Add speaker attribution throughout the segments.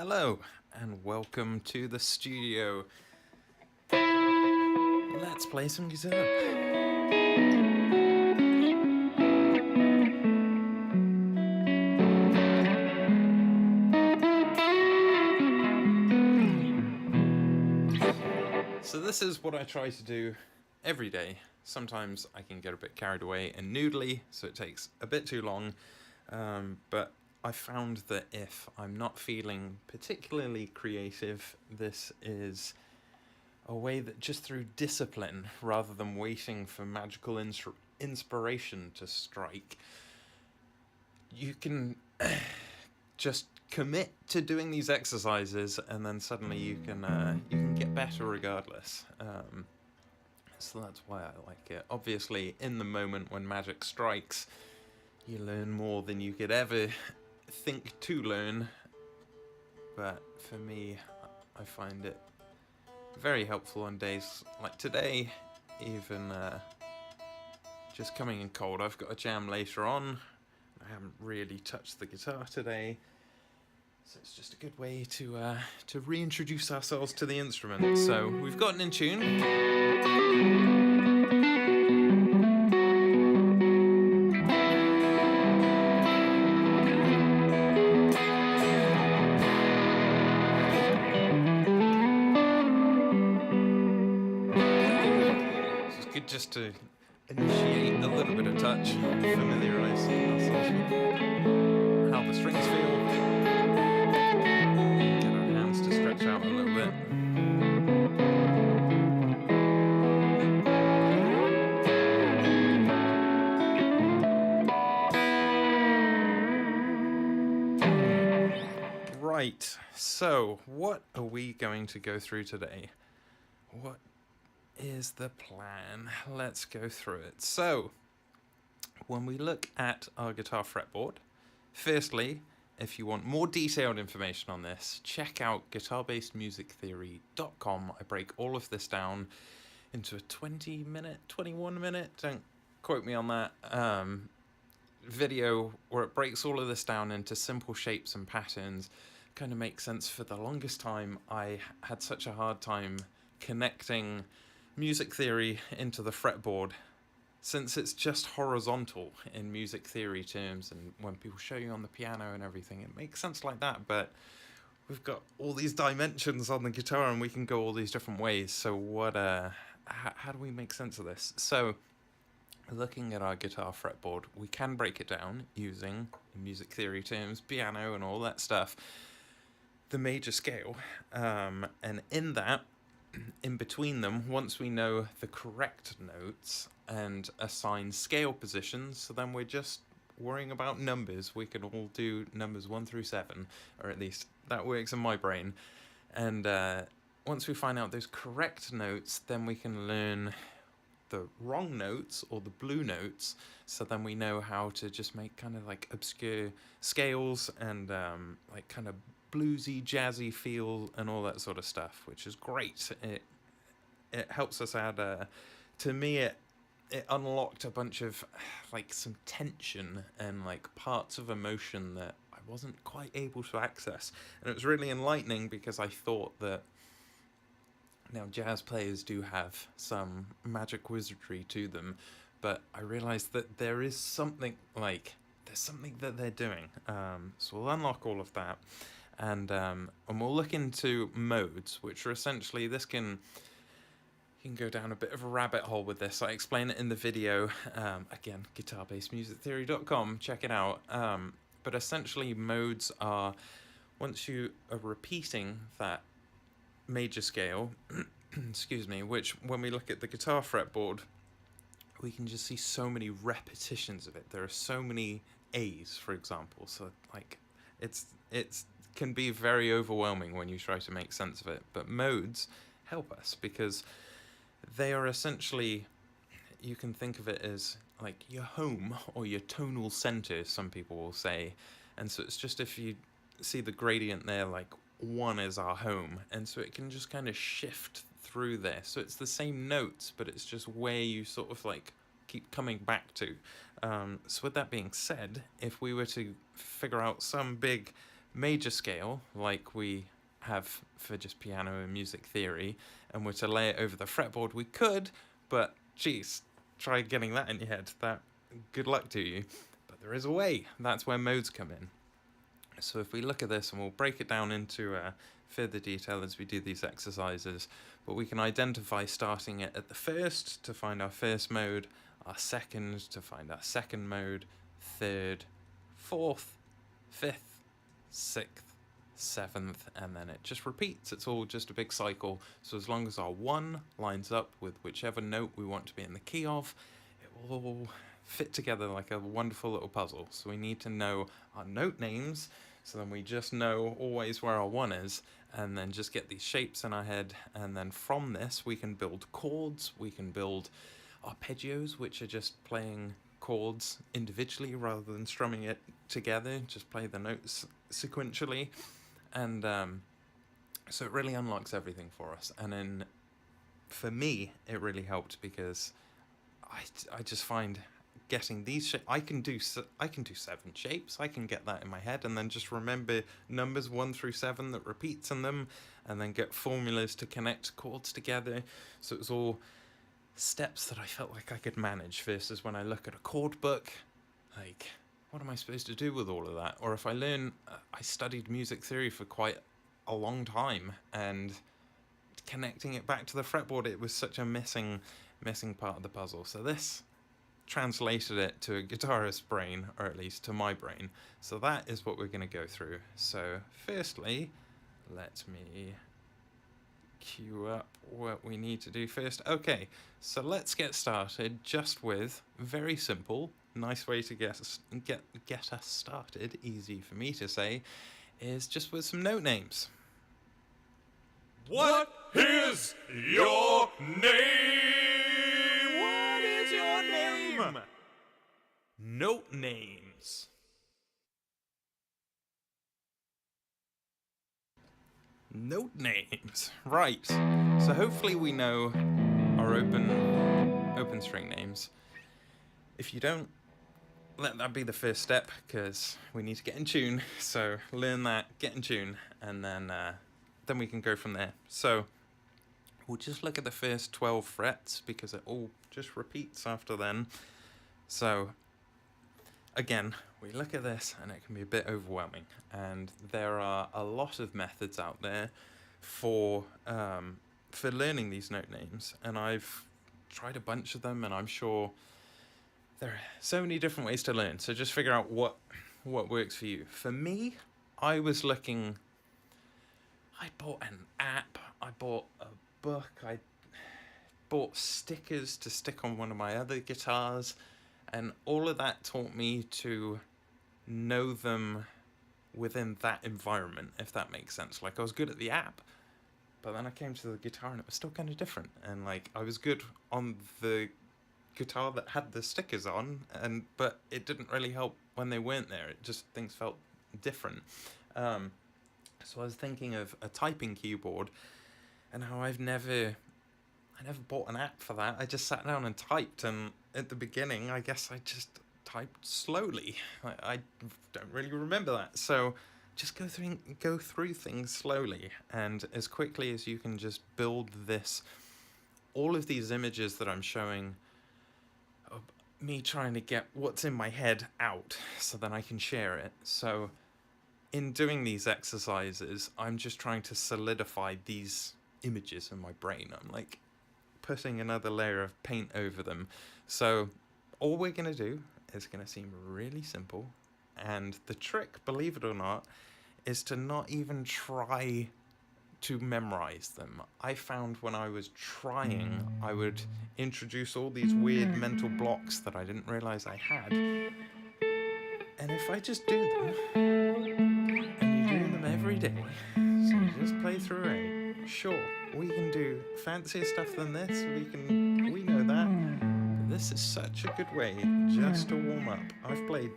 Speaker 1: Hello, and welcome to the studio. Let's play some guitar. So this is what I try to do every day. Sometimes I can get a bit carried away and noodly, so it takes a bit too long, but I found that if I'm not feeling particularly creative, this is a way that just through discipline, rather than waiting for magical inspiration to strike, you can just commit to doing these exercises, and then suddenly you can get better regardless. So that's why I like it. Obviously, in the moment when magic strikes, you learn more than you could ever think to learn. But for me, I find it very helpful on days like today, even just coming in cold. I've got a jam later on. I haven't really touched the guitar today, so it's just a good way to reintroduce ourselves to the instrument. So we've gotten in tune. Just to initiate a little bit of touch, familiarise ourselves with how the strings feel, get our hands to stretch out a little bit. Right, so what are we going to go through today? What is the plan? Let's go through it. So, when we look at our guitar fretboard, firstly, if you want more detailed information on this, check out guitarbasedmusictheory.com. I break all of this down into a 20-minute, 21-minute, don't quote me on that, video where it breaks all of this down into simple shapes and patterns. Kind of makes sense. For the longest time, I had such a hard time connecting music theory into the fretboard, since it's just horizontal in music theory terms, and when people show you on the piano and everything, it makes sense like that, but we've got all these dimensions on the guitar and we can go all these different ways. So what how do we make sense of this? So looking at our guitar fretboard, we can break it down using, in music theory terms, piano and all that stuff, the major scale, and in that, in between them, once we know the correct notes and assign scale positions, so then we're just worrying about numbers. We can all do numbers 1 through 7, or at least that works in my brain. And once we find out those correct notes, then we can learn the wrong notes, or the blue notes, so then we know how to just make kind of like obscure scales and like kind of bluesy, jazzy feel and all that sort of stuff, which is great. It helps us add, to me, it unlocked a bunch of like some tension and like parts of emotion that I wasn't quite able to access, and it was really enlightening, because I thought that now jazz players do have some magic wizardry to them, but I realized that there is something there's something that they're doing. So we'll unlock all of that. And we'll look into modes, which are essentially, you can go down a bit of a rabbit hole with this. I explain it in the video. Again, guitarbasedmusictheory.com, check it out. But essentially, modes are, once you are repeating that major scale, excuse me, which when we look at the guitar fretboard, we can just see so many repetitions of it. There are so many A's, for example. So like, it's can be very overwhelming when you try to make sense of it, but modes help us, because they are essentially, you can think of it as like your home or your tonal center, some people will say. And so it's just, if you see the gradient there, like 1 is our home, and so it can just kind of shift through there. So it's the same notes, but it's just where you sort of like keep coming back to. So with that being said, if we were to figure out some big major scale, like we have for just piano and music theory, and were to lay it over the fretboard, we could, but geez, try getting that in your head. That, good luck to you. But there is a way. That's where modes come in. So if we look at this, and we'll break it down into further detail as we do these exercises, but we can identify starting it at the first to find our first mode, our second to find our second mode, third, fourth, fifth, sixth, seventh, and then it just repeats. It's all just a big cycle. So as long as our one lines up with whichever note we want to be in the key of, it will all fit together like a wonderful little puzzle. So we need to know our note names, so then we just know always where our one is, and then just get these shapes in our head, and then from this we can build chords, we can build arpeggios, which are just playing chords individually rather than strumming it together, just play the notes sequentially, and so it really unlocks everything for us. And then for me it really helped because I just find getting these I can do 7 shapes. I can get that in my head and then just remember numbers 1 through 7 that repeats in them, and then get formulas to connect chords together. So it was all steps that I felt like I could manage, versus when I look at a chord book, like, what am I supposed to do with all of that? Or if I studied music theory for quite a long time, and connecting it back to the fretboard, it was such a missing part of the puzzle. So this translated it to a guitarist's brain, or at least to my brain. So that is what we're going to go through. So firstly, let me cue up what we need to do first. Okay, so let's get started just with very simple, nice way to get us started, easy for me to say, is just with some note names.
Speaker 2: What is your name?
Speaker 1: What is your name? Note names. Note names. Right. So hopefully we know our open string names. If you don't, let that be the first step, because we need to get in tune. So learn that, get in tune, and then we can go from there. So we'll just look at the first 12 frets because it all just repeats after then. So again, we look at this and it can be a bit overwhelming, and there are a lot of methods out there for learning these note names, and I've tried a bunch of them, and I'm sure there are so many different ways to learn. So just figure out what works for you. For me, I was looking, I bought an app, I bought a book, I bought stickers to stick on one of my other guitars, and all of that taught me to know them within that environment, if that makes sense. Like, I was good at the app, but then I came to the guitar and it was still kind of different. And like, I was good on the guitar that had the stickers on, but it didn't really help when they weren't there. It just, things felt different. So I was thinking of a typing keyboard, and how I never bought an app for that. I just sat down and typed, and at the beginning, I guess I just typed slowly. I don't really remember that. So just go through things slowly, and as quickly as you can just build all of these images that I'm showing of me trying to get what's in my head out so then I can share it. So in doing these exercises, I'm just trying to solidify these images in my brain. I'm like putting another layer of paint over them. So all we're going to do is going to seem really simple. And the trick, believe it or not, is to not even try to memorize them. I found when I was trying, I would introduce all these weird mental blocks that I didn't realize I had. And if I just do them, and you do them every day, so you just play through it. Sure, we can do fancier stuff than this, we know that, but this is such a good way just to warm up. I've played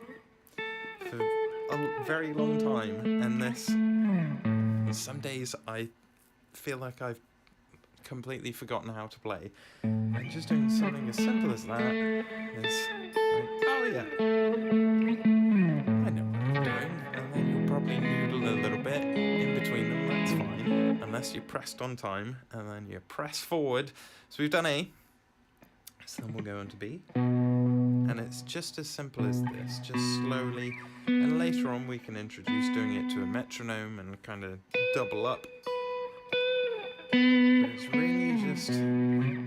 Speaker 1: for a very long time, and some days I feel like I've completely forgotten how to play, and just doing something as simple as that is like, oh yeah, I know what I'm doing, and then you'll probably noodle a little bit in between them, that's fine, unless you're pressed on time, and then you press forward. So we've done A, so then we'll go into B, and it's just as simple as this, just slowly, and later on we can introduce doing it to a metronome and kind of double up. But it's really just knowing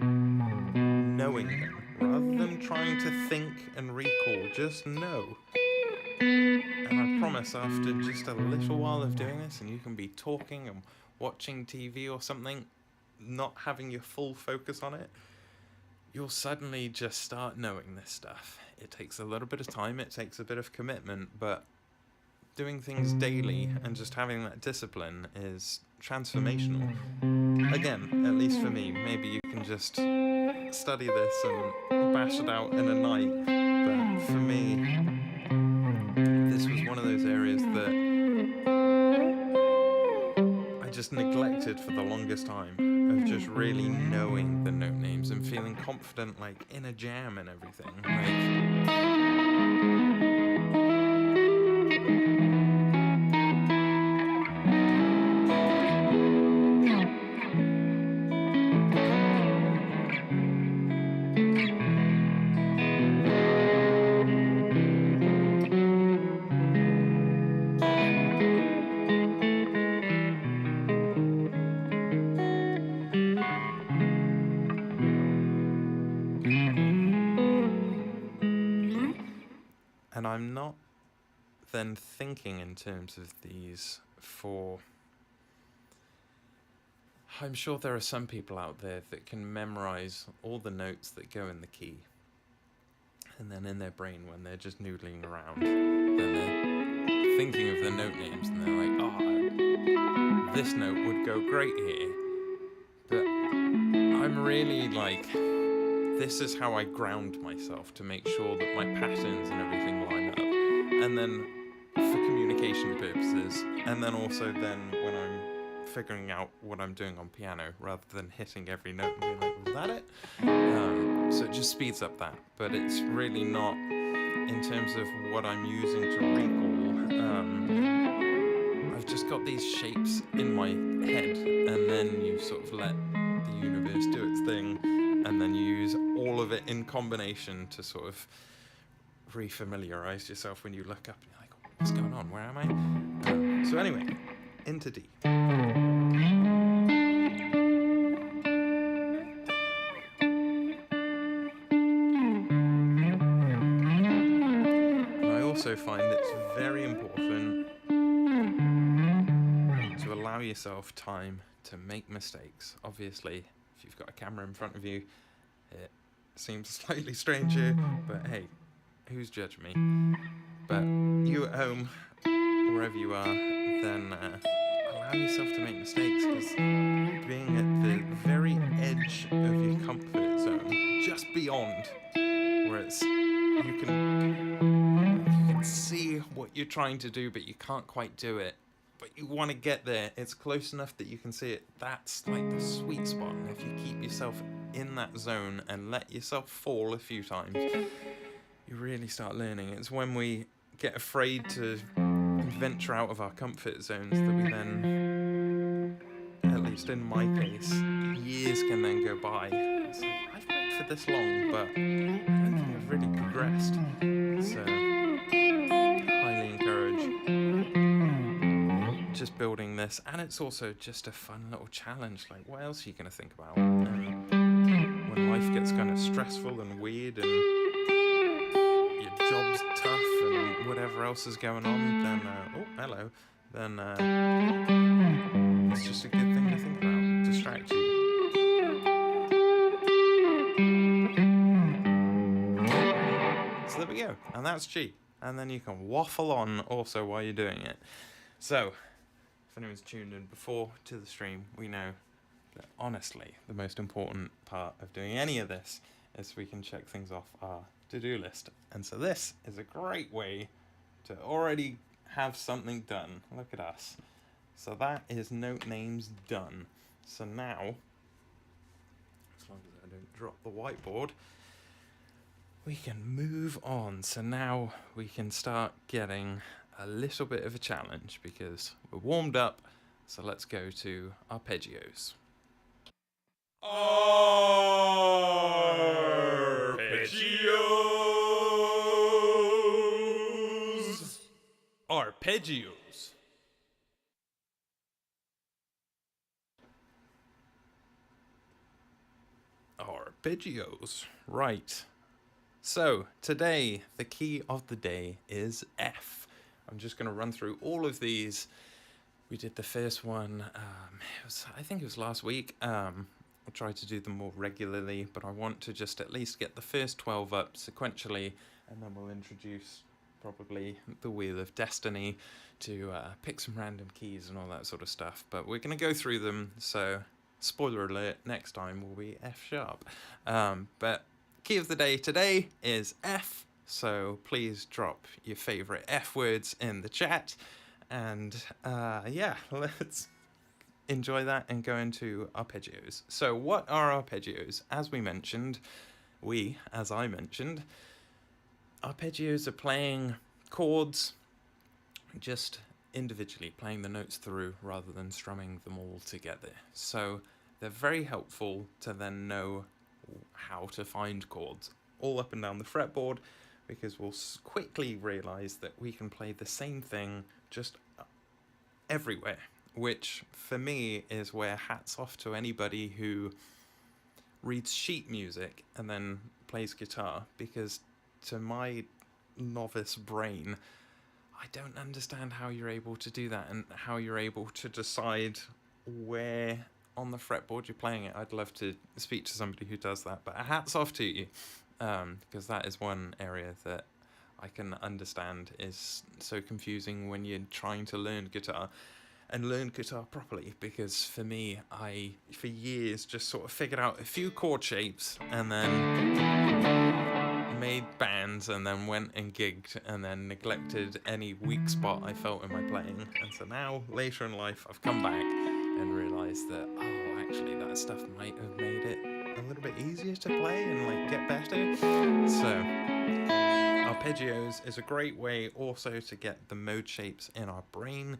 Speaker 1: them, rather than trying to think and recall, just know. And I promise after just a little while of doing this, and you can be talking and watching TV or something, not having your full focus on it, you'll suddenly just start knowing this stuff. It takes a little bit of time, it takes a bit of commitment, but doing things daily and just having that discipline is transformational. Again, at least for me, maybe you can just study this and bash it out in a night, but for me, this was one of those areas that I just neglected for the longest time, of just really knowing the note names and feeling confident, like in a jam and everything. And I'm not then thinking in terms of these for... I'm sure there are some people out there that can memorize all the notes that go in the key. And then in their brain, when they're just noodling around, then they're thinking of the note names and they're like, oh, this note would go great here. But I'm really like... This is how I ground myself to make sure that my patterns and everything line up. And then for communication purposes, and then also then when I'm figuring out what I'm doing on piano, rather than hitting every note and being like, was that it? So it just speeds up that. But it's really not in terms of what I'm using to recall. I've just got these shapes in my head, and then you sort of let the universe do its thing. And then you use all of it in combination to sort of refamiliarize yourself when you look up and you're like, what's going on? Where am I? So anyway, into D. And I also find it's very important to allow yourself time to make mistakes. Obviously, if you've got a camera in front of you, it seems slightly strange here, but hey, who's judging me? But you at home, wherever you are, then allow yourself to make mistakes, because being at the very edge of your comfort zone, just beyond, where it's you can see what you're trying to do, but you can't quite do it. But you want to get there, it's close enough that you can see it. That's like the sweet spot. And if you keep yourself in that zone and let yourself fall a few times, you really start learning. It's when we get afraid to venture out of our comfort zones that we then, at least in my case, years can then go by. It's like, I've worked for this long, but I don't think I've really progressed. So, highly encourage just building this, and it's also just a fun little challenge. Like, what else are you going to think about when life gets kind of stressful and weird and your job's tough and whatever else is going on? Then then it's just a good thing to think about, distract you. So there we go, and that's G, and then you can waffle on also while you're doing it. So if anyone's tuned in before to the stream, we know that honestly the most important part of doing any of this is we can check things off our to-do list. And so this is a great way to already have something done. Look at us. So that is note names done. So now, as long as I don't drop the whiteboard, we can move on. So now we can start getting a little bit of a challenge because we're warmed up, so let's go to arpeggios.
Speaker 2: Arpeggios.
Speaker 1: Arpeggios. Arpeggios. Right. So, today, the key of the day is F. I'm just going to run through all of these. We did the first one, I think it was last week. I'll try to do them more regularly, but I want to just at least get the first 12 up sequentially, and then we'll introduce probably the Wheel of Destiny to pick some random keys and all that sort of stuff. But we're going to go through them, so spoiler alert, next time will be F sharp. But key of the day today is F, so please drop your favorite F words in the chat, and yeah, let's enjoy that and go into arpeggios. So what are arpeggios? As I mentioned, arpeggios are playing chords just individually, playing the notes through rather than strumming them all together. So they're very helpful to then know how to find chords all up and down the fretboard, because we'll quickly realize that we can play the same thing just everywhere, which for me is where hats off to anybody who reads sheet music and then plays guitar, because to my novice brain, I don't understand how you're able to do that and how you're able to decide where on the fretboard you're playing it. I'd love to speak to somebody who does that, but hats off to you, because that is one area that I can understand is so confusing when you're trying to learn guitar and learn guitar properly, because for me, I for years just sort of figured out a few chord shapes and then made bands and then went and gigged and then neglected any weak spot I felt in my playing. And so now, later in life, I've come back and realized that, oh, actually that stuff might have made it a little bit easier to play and like get better. So arpeggios is a great way also to get the mode shapes in our brain,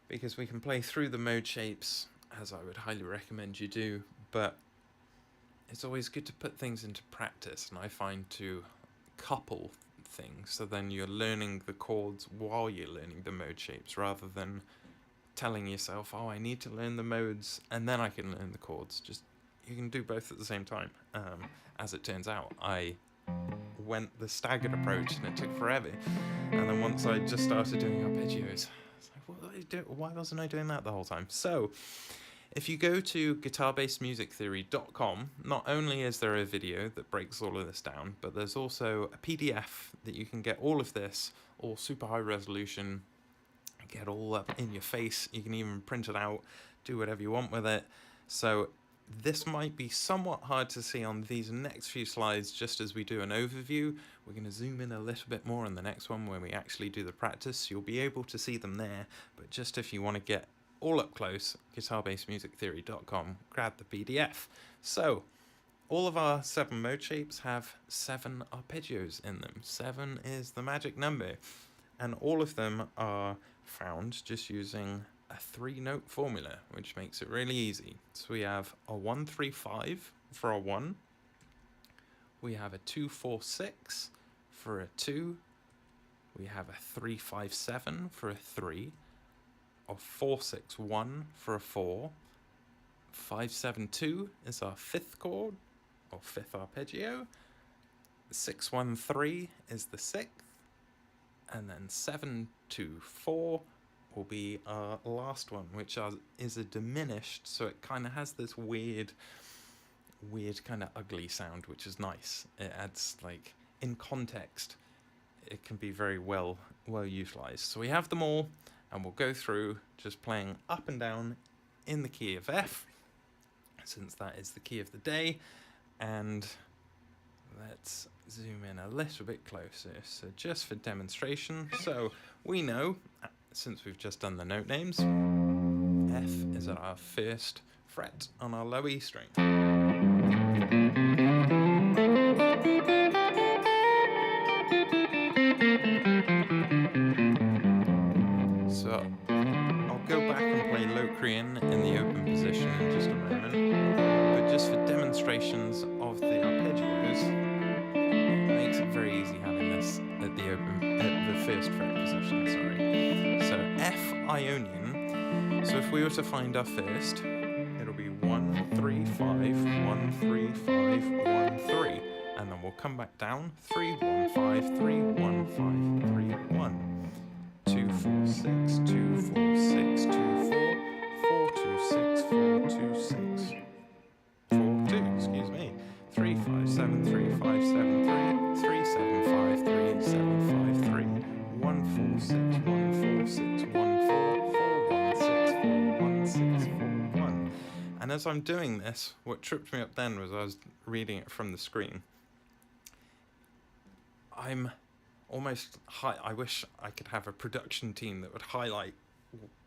Speaker 1: because we can play through the mode shapes, as I would highly recommend you do, but it's always good to put things into practice, and I find to couple things, so then you're learning the chords while you're learning the mode shapes, rather than telling yourself, oh, I need to learn the modes and then I can learn the chords. Just, you can do both at the same time. As it turns out, I went the staggered approach and it took forever, and then once I just started doing arpeggios, why wasn't I doing that the whole time? So if you go to guitarbasedmusictheory.com, not only is there a video that breaks all of this down, but there's also a PDF that you can get all of this, all super high resolution, get all up in your face. You can even print it out, do whatever you want with it. So this might be somewhat hard to see on these next few slides just as we do an overview. We're going to zoom in a little bit more in the next one when we actually do the practice. You'll be able to see them there, but just if you want to get all up close, guitarbasedmusictheory.com, grab the PDF. So all of our 7 mode shapes have 7 arpeggios in them. 7 is the magic number, and all of them are found just using a 3-note formula, which makes it really easy. So we have a 1-3-5 for a 1, we have a 2-4-6 for a 2, we have a 3-5-7 for a 3, a 4-6-1 for a 4, 5-7-2 is our 5th chord, or 5th arpeggio, 6-1-3 is the 6th, and then 7-2-4 will be our last one, which is a diminished, so it kind of has this weird kind of ugly sound, which is nice. It adds, like, in context, it can be very well utilized. So we have them all, and we'll go through just playing up and down in the key of F, since that is the key of the day. And let's zoom in a little bit closer, so just for demonstration. So we know, since we've just done the note names, F is at our 1st fret on our low E string. Ionian. So if we were to find our first, it'll be 1 3 5 1 3 5 1 3, and then we'll come back down 3 1 5 3 1 5 3 1 2 4 6 2 4 6 2 4 4 2 6 4 2 6 4 2, excuse me, 3 5 7 3 5 7 3 3 7 5 3 7 5 3 1 4 6 1 4 6 1 4 4 1 6 4 1 6 4 1. And as I'm doing this, what tripped me up then was I was reading it from the screen. I'm almost I wish I could have a production team that would highlight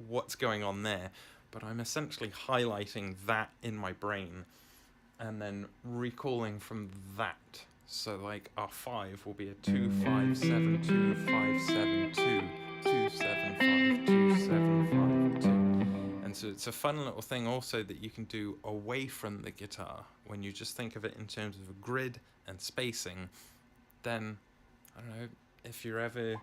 Speaker 1: what's going on there, but I'm essentially highlighting that in my brain and then recalling from that. So like our 5 will be a 2 5 7 2 5 7 2 2 7 5 2 7 5 2. And so it's a fun little thing also that you can do away from the guitar. When you just think of it in terms of a grid and spacing, then I don't know, if you're ever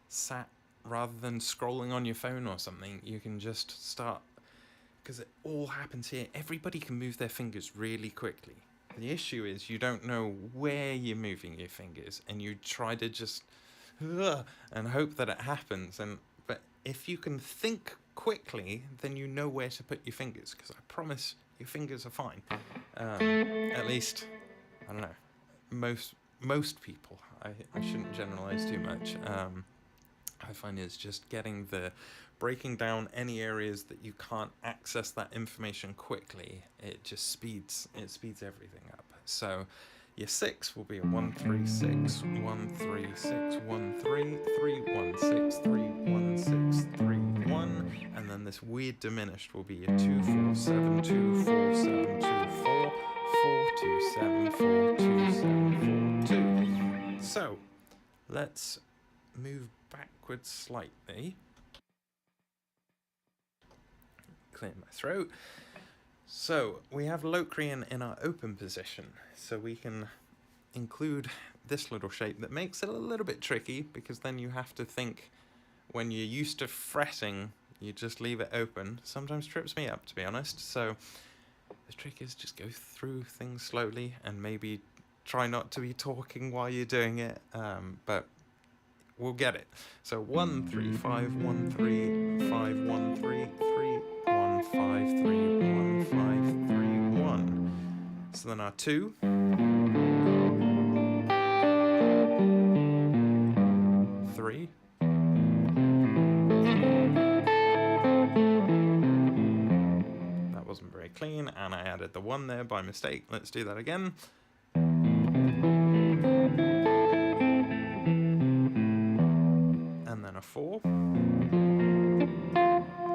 Speaker 1: sat rather than scrolling on your phone or something, you can just start, because it all happens here. Everybody can move their fingers really quickly. The issue is you don't know where you're moving your fingers, and you try to just and hope that it happens. But if you can think quickly, then you know where to put your fingers, because I promise your fingers are fine. At least, I don't know, most people. I shouldn't generalize too much. I find it's just breaking down any areas that you can't access that information quickly. It just speeds everything up. So your 6 will be a 1 3 6 1 3 6 1 3 3 1 6 3 1 6 3 1, and then this weird diminished will be a 2 4 7 2 4 7 2 4 4 2 7 4 2 7 4 2. So let's move backwards slightly. Clear my throat. So we have Locrian in our open position, so we can include this little shape that makes it a little bit tricky, because then you have to think, when you're used to fretting, you just leave it open. Sometimes trips me up, to be honest. So the trick is just go through things slowly and maybe try not to be talking while you're doing it, but we'll get it. So 1 3 5 1 3 5 1 3 3 1 5 3 1 5 3 1. So then our 2. 3. That wasn't very clean, and I added the 1 there by mistake. Let's do that again. And then a 4.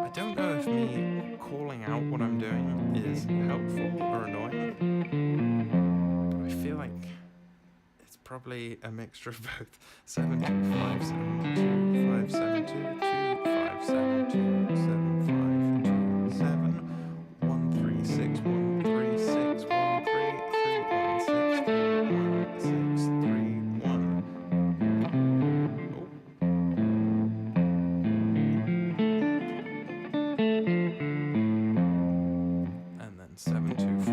Speaker 1: I don't know if me calling out what I'm doing is helpful or annoying, but I feel like it's probably a mixture of both. 7 2 5 7 2 5 7 2 2 5 7 2 7 5 2 7 1 3 6 1 3 6 1 3 3 1 6 3 1 6 3 1. Oh. And then 7 2 4.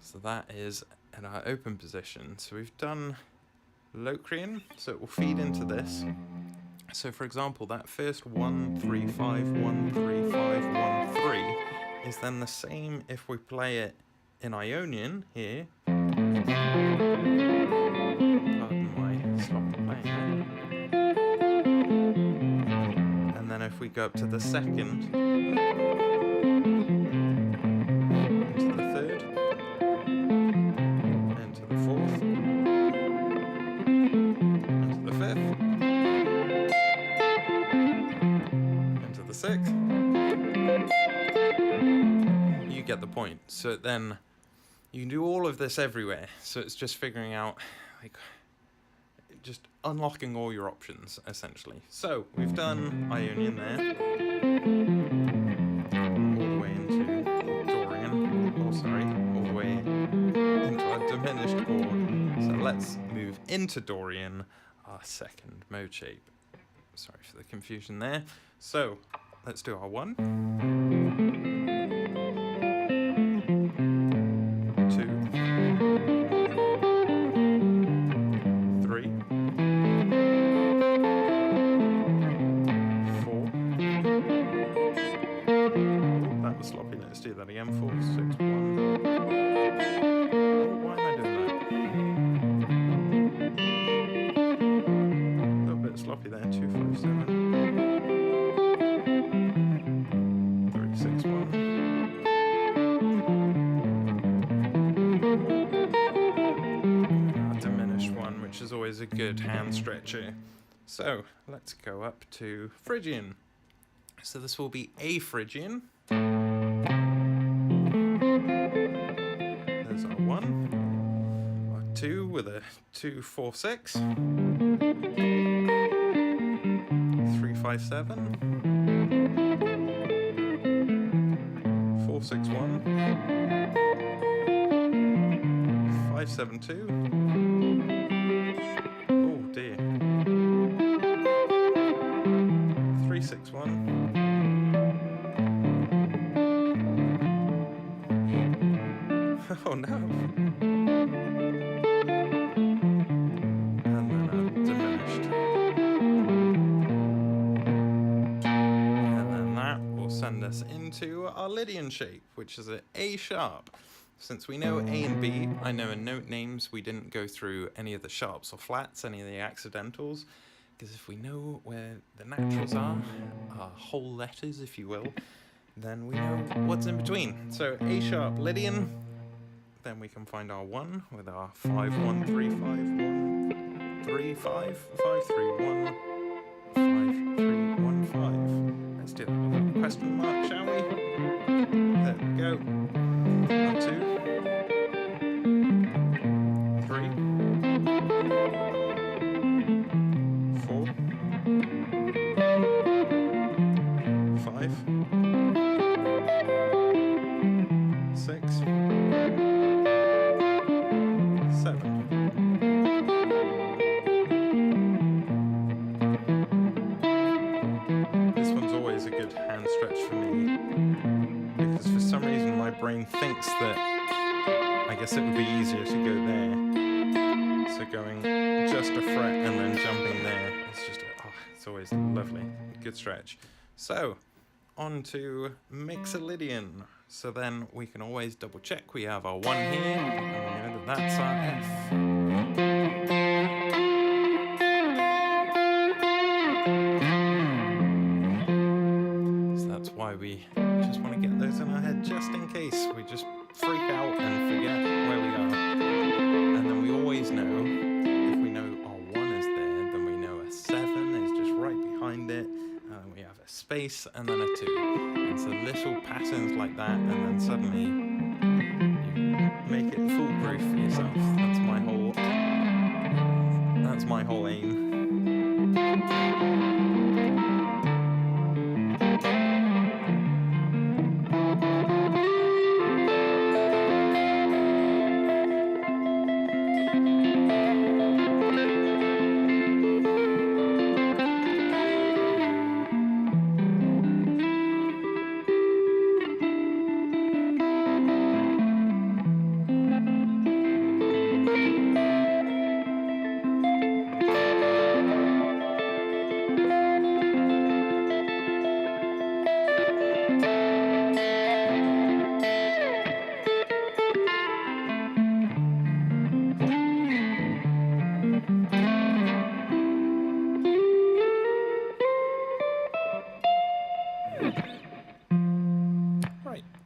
Speaker 1: So that is in our open position. So we've done Locrian, so it will feed into this. So for example, that first 1 3 5 1 3 5 1 3 is then the same if we play it in Ionian here. Pardon my sloppy playing there. And then if we go up to the second, into the third, into the fourth, into the fifth, into the sixth, you get the point. So then you can do all of this everywhere. So it's just figuring out, like, just unlocking all your options, essentially. So we've done Ionian there, all the way into Dorian, all the way into a diminished chord. So let's move into Dorian, our second mode shape. Sorry for the confusion there. So let's do our 1, 2, 3, 4. Oh, that was sloppy. Let's do that again. 4, 6, 1. Oh, why am I doing that? A little bit sloppy there. 2, 5, 7. 3, 6, 1. Our diminished one, which is always a good hand stretcher. So let's go up to Phrygian. So this will be A Phrygian. There's our 1. Our 2 with a 2, 4, 6. 3, 5, 7. 4, 6, 1. 5, 7, 2. Oh dear. 3, 6, 1. Oh no. And then diminished. And then that will send us into our Lydian shape, which is an A sharp. Since we know A and B, I know in note names we didn't go through any of the sharps or flats, any of the accidentals, because if we know where the naturals are, our whole letters if you will, then we know what's in between. So A sharp Lydian, then we can find our 1 with our 5, 1, 3, 5, 1, 3, 5, 5, 3, 1, 5, 3, 1, 5. Let's do that with a question mark, shall we? There we go. 1, 2, 3, 4, 5, 6, 7. This one's always a good hand stretch for me, because for some reason my brain thinks that I guess it would be easier to go there. So going just a fret and then jumping there, it's just, it's always lovely. Good stretch. So, on to Mixolydian. So then we can always double check. We have our 1 here, and we know that that's our F. So that's why we just want to get those in our head, just in case we just freak out and forget where we are. And then we always know, if we know our 1 is there, then we know a 7 is just right behind it. And we have a space and then a 2. And so little patterns like that, and then suddenly you make it foolproof for yourself. That's my whole aim.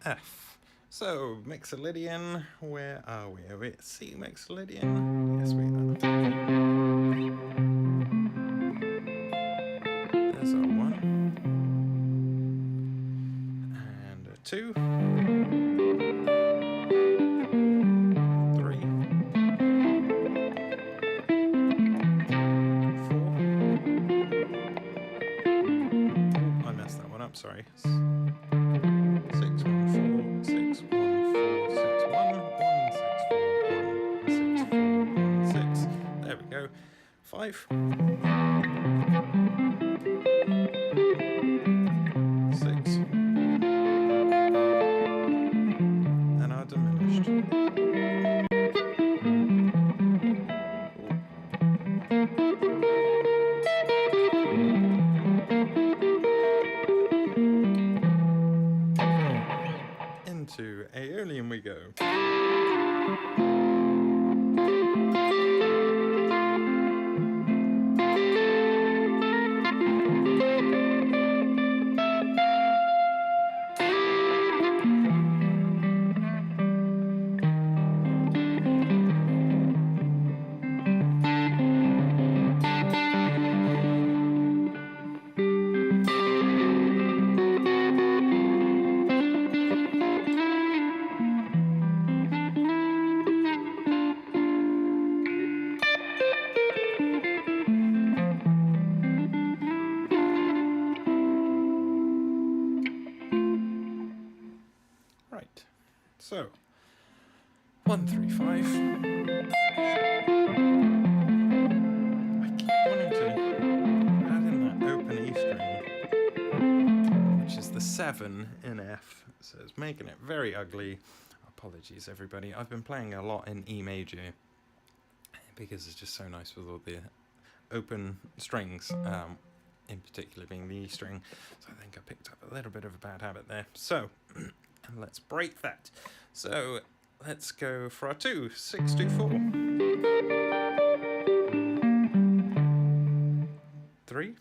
Speaker 1: F. So, Mixolydian, where are we? Are we at C Mixolydian? Yes, we are. There's our 1. And a 2. 3. 4. Oh, I messed that one up, sorry. 6, 1, 4, 6, 1, 4, 6, 1, 1, 6, 4, 1, 6, 4, 1, 6. There we go. 5, 5. 6. And our diminished. Into Aeolian we go. Right, so 1, 3, 5. I keep wanting to add in that open E string, which is the 7 in F, so it's making it very ugly. Apologies, everybody. I've been playing a lot in E major because it's just so nice with all the open strings, in particular being the E string. So I think I picked up a little bit of a bad habit there. So let's break that. So let's go for our 2, 6, 2, 4. 3.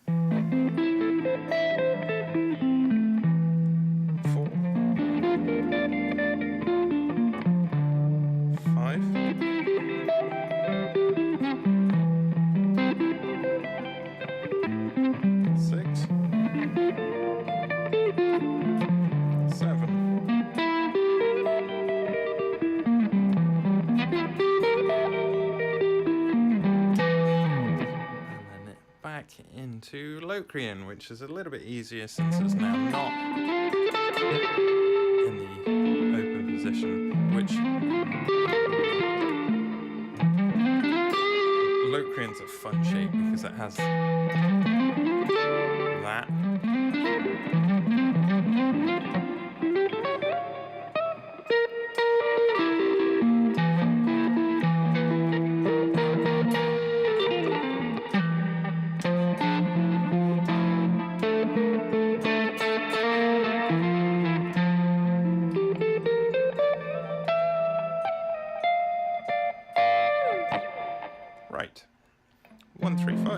Speaker 1: 4. 5. 6. 7. Back into Locrian, which is a little bit easier since it's now not in the open position, which Locrian's a fun shape because it has that. Right. 1, 3, 5.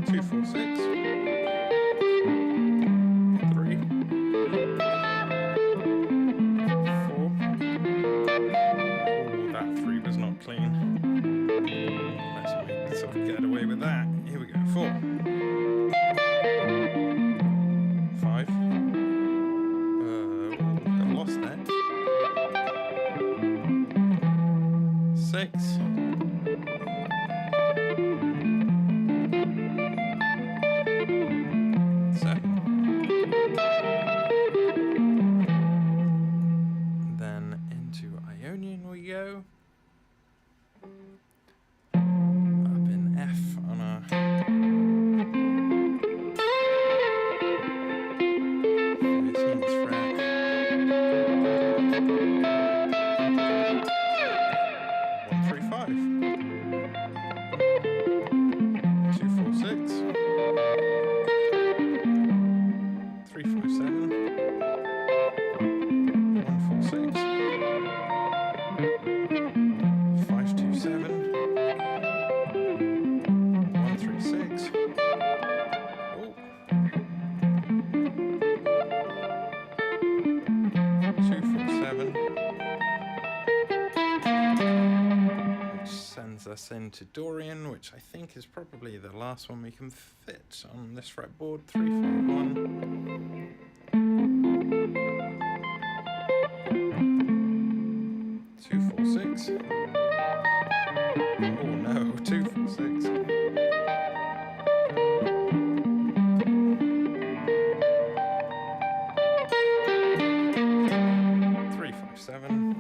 Speaker 1: 2, 4, 6. 3. 4. Oh, that 3 was not clean. Let's make myself get away with that. Here we go. 4. 5. Got lost there. 6. 7. Then into Ionian we go. Up in F on our 13th fret. 1, 3, 5. 2, 4, 6. 3, 5, 7. 1, 4, 6. 5, 2, 7. 1, 3, 6. Oh. 2, 4, 7. Which sends us into Dorian, which I think is probably the last one we can fit on this fretboard. 3, 5, 1. 2, 4, 6. Oh no, 2, 4, 6. 3, 5, 7.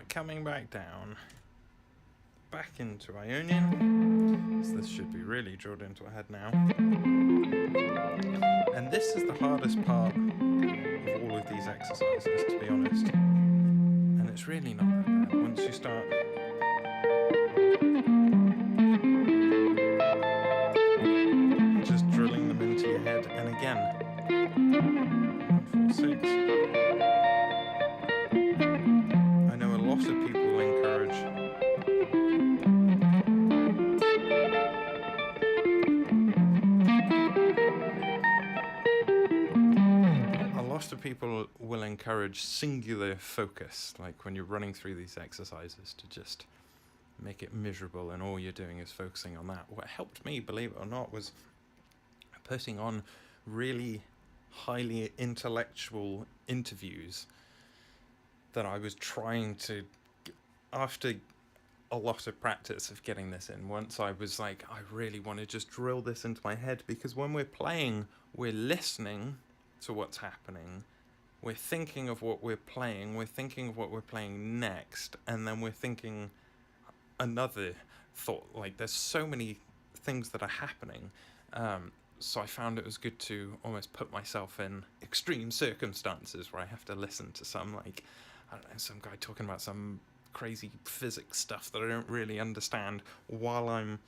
Speaker 1: coming back down, back into Ionian. So this should be really drilled into our head now. And this is the hardest part of all of these exercises, to be honest. And it's really not that bad once you start. Just drilling them into your head. And again, 1, 4, 6. I know a lot of people will encourage singular focus, like when you're running through these exercises, to just make it miserable and all you're doing is focusing on that. What helped me, believe it or not, was putting on really highly intellectual interviews that I was trying to, after a lot of practice of getting this in, once I was like, I really want to just drill this into my head, because when we're playing, we're listening to what's happening, we're thinking of what we're playing, we're thinking of what we're playing next, and then we're thinking another thought. Like, there's so many things that are happening. So I found it was good to almost put myself in extreme circumstances where I have to listen to some, like, I don't know, some guy talking about some crazy physics stuff that I don't really understand, while I'm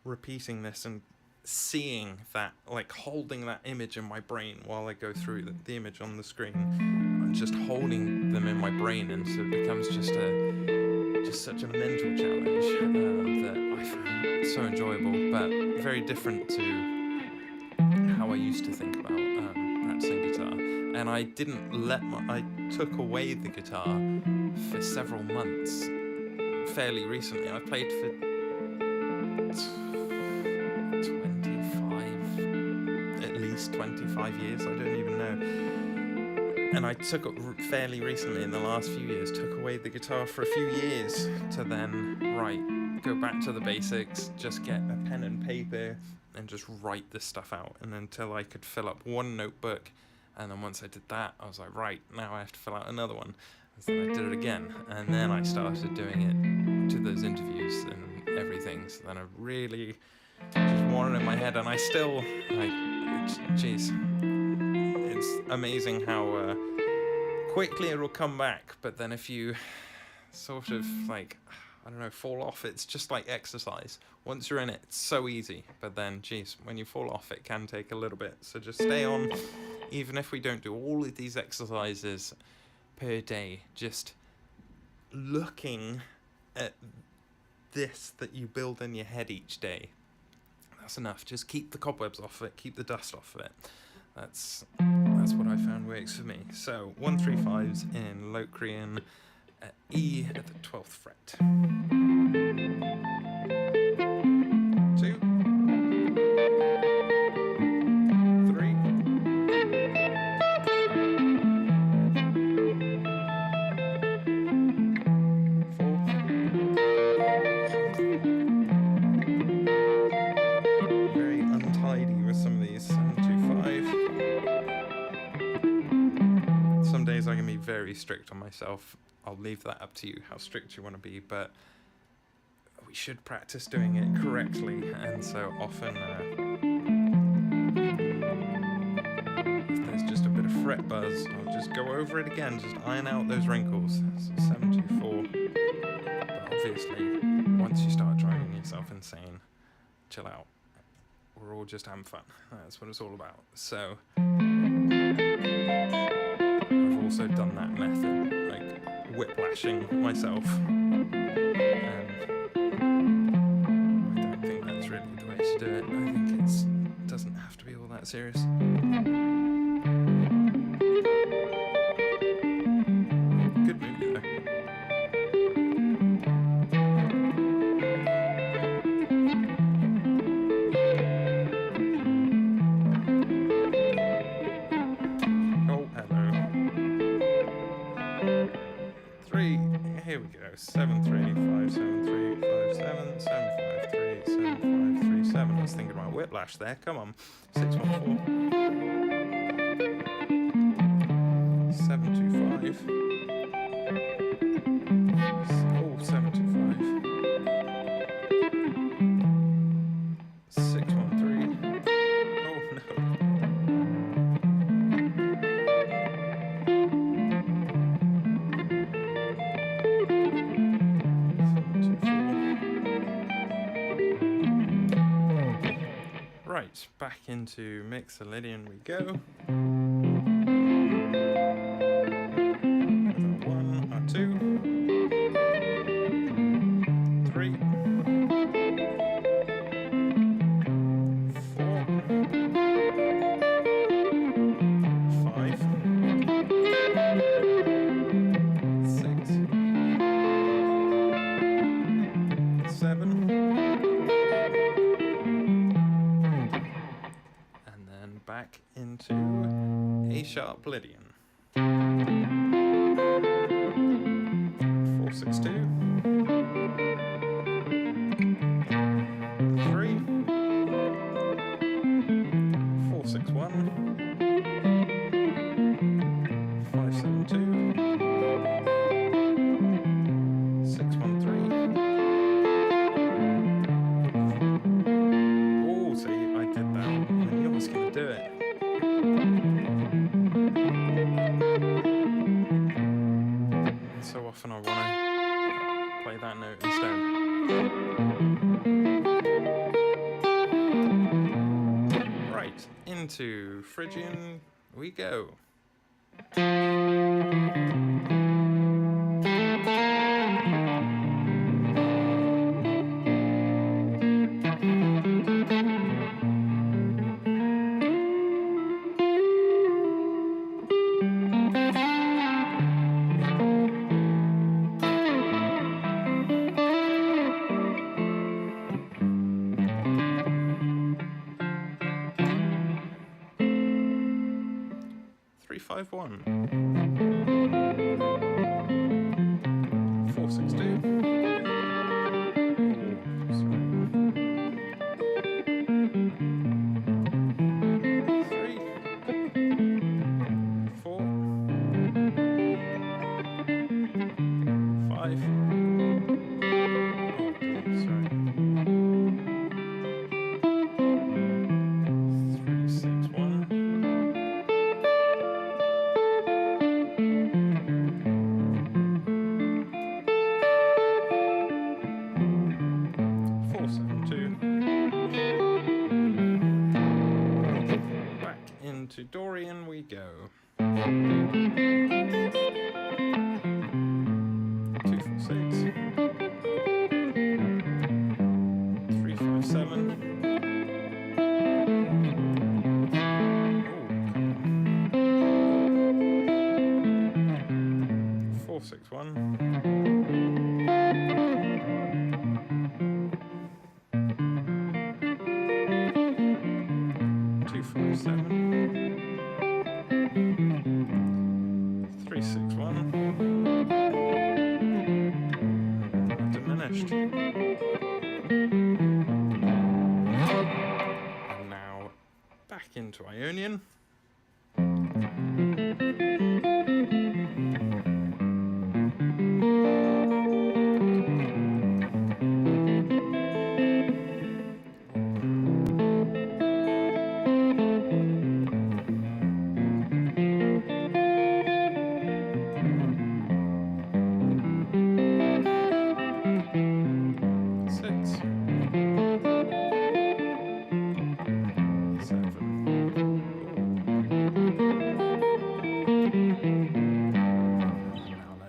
Speaker 1: repeating this and seeing that, like holding that image in my brain while I go through the image on the screen, and just holding them in my brain, and so it becomes just such a mental challenge that I found so enjoyable, but very different to how I used to think about practicing guitar. And I didn't I took away the guitar for several months fairly recently. I played for 25 years, I don't even know. And I took it fairly recently, in the last few years, took away the guitar for a few years to then, go back to the basics, just get a pen and paper and just write this stuff out, and until I could fill up one notebook. And then once I did that, I was like, right, now I have to fill out another one. And so I did it again, and then I started doing it to those interviews and everything. So then I really just wanted it in my head, and I still, geez, it's amazing how quickly it will come back. But then if you sort of, like, I don't know, fall off, it's just like exercise. Once you're in it, it's so easy. But then, geez, when you fall off, it can take a little bit. So just stay on, even if we don't do all of these exercises per day, just looking at this that you build in your head each day. That's enough. Just keep the cobwebs off it, keep the dust off of it. That's what I found works for me. So 1, 3, 5s in Locrian, E at the 12th fret. 2, 3, 4. Very untidy with some of these. 7, 2, 5. Some days I can be very strict on myself. I'll leave that up to you, how strict you want to be, but we should practice doing it correctly. And so often, if there's just a bit of fret buzz, I'll just go over it again, just iron out those wrinkles. So 7, 2, 4. But obviously, once you start driving yourself insane, chill out. We're all just having fun. That's what it's all about. So I've also done that method, like whiplashing myself, and I don't think that's really the way to do it. I think it doesn't have to be all that serious. Good movie though. Oh, hello. 3, here we go. 7, 3, 5, 7, 3, 5, 7, 7, 5, 3, 7, 5, 3, 7. I was thinking about whiplash there. Come on. 6, 1, 4. 7, 2, 5. Right, back into Mixolydian we go. With our 1, our 2, 3, 4, 5, 6, 7, and then back into A sharp Lydian. 4, 6, 2, 3, 4, 6, 1, 5, 7, 2, 6, 1, 3. Oh, see, I did that. I knew I was going to do it. So often I want to play that note instead. Right, into Phrygian we go. 3, 5, 1, 4, 6, 2, 3, 4, 5, 3, 6, 1, 4, 7, 2. Back into Dorian we go. 2, 4, 6, 3, 5, 7. Oh, 4, 6, 1. 2, 5, 7. 3, 6, 1. Diminished. And now back into Ionian.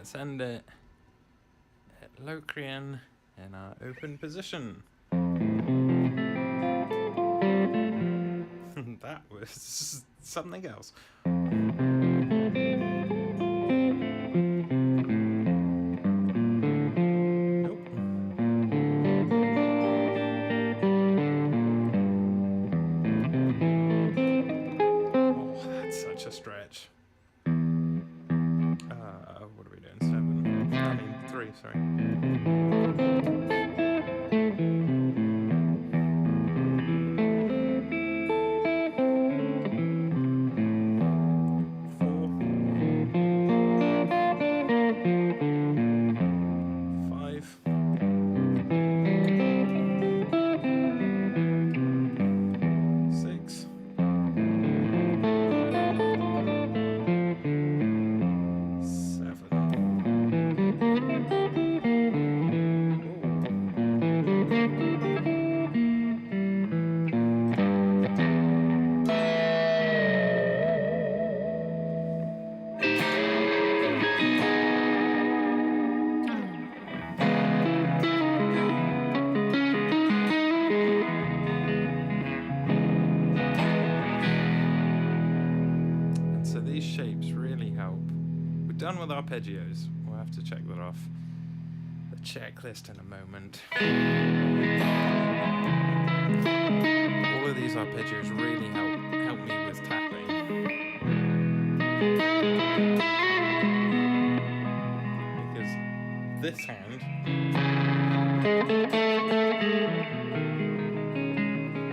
Speaker 1: Send it at Locrian in our open position. That was something else. Nope. Oh, that's such a stretch. What are we doing? 7? I mean 3, sorry. 4, 5, 6, 7. with arpeggios. We'll have to check that off the checklist in a moment. All of these arpeggios really help me with tapping. Because this hand,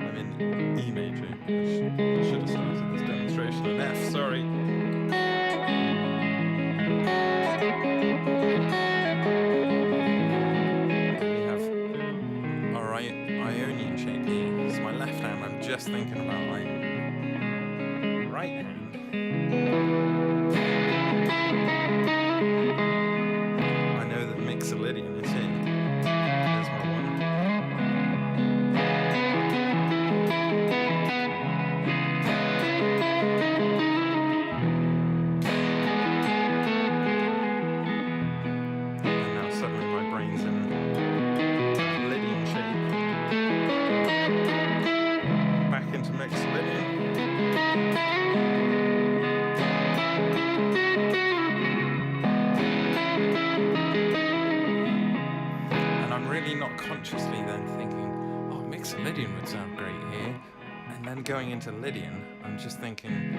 Speaker 1: I'm in E major. I should have started this demonstration in F, sorry. We have our Ionian shape here. It's my left hand, I'm just thinking about my right hand. I know that Mixolydian is here. There's my one. And now suddenly my brain's in Lydian shape. Back into Mixolydian. Really not consciously then thinking, oh, Mixolydian would sound great here, and then going into Lydian, I'm just thinking,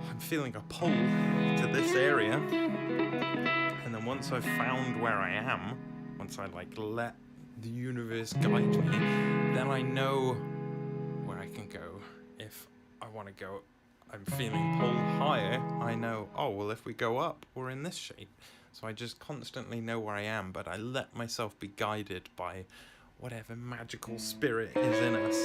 Speaker 1: I'm feeling a pull to this area, and then once I've found where I am, once I like let the universe guide me, then I know where I can go. If I want to go, I'm feeling pull higher, I know, oh, well, if we go up, we're in this shape. So I just constantly know where I am, but I let myself be guided by whatever magical spirit is in us.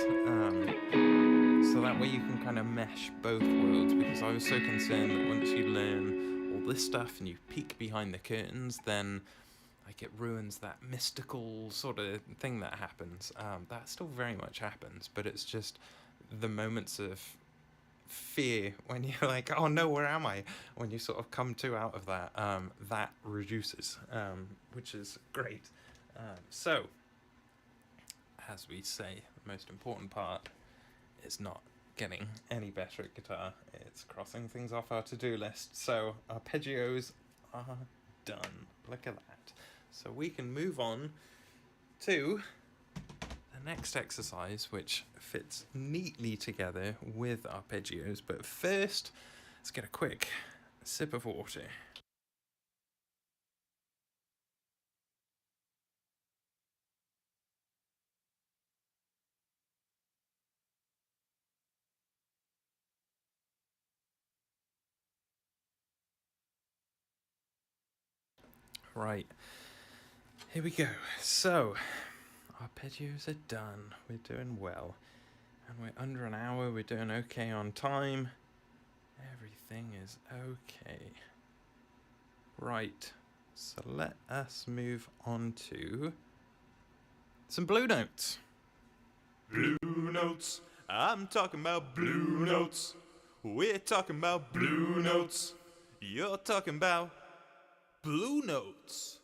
Speaker 1: So that way you can kind of mesh both worlds, because I was so concerned that once you learn all this stuff and you peek behind the curtains, then like it ruins that mystical sort of thing that happens. That still very much happens, but it's just the moments of fear when you're like, oh no, where am I? When you sort of come to out of that, that reduces, which is great. So, as we say, the most important part is not getting any better at guitar, it's crossing things off our to-do list. So, arpeggios are done. Look at that. So we can move on to the next exercise, which fits neatly together with arpeggios, but first, let's get a quick sip of water. Right, here we go. So, arpeggios are done. We're doing well. And we're under an hour, we're doing okay on time. Everything is okay. Right, so let us move on to some blue notes.
Speaker 2: Blue notes. I'm talking about blue notes. We're talking about blue notes.
Speaker 1: You're talking about blue notes.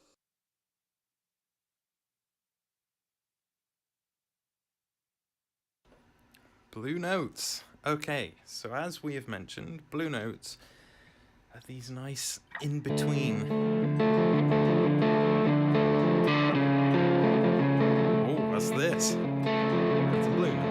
Speaker 1: Blue notes. Okay, so as we have mentioned, blue notes are these nice in-between. Oh, what's this? That's a blue note.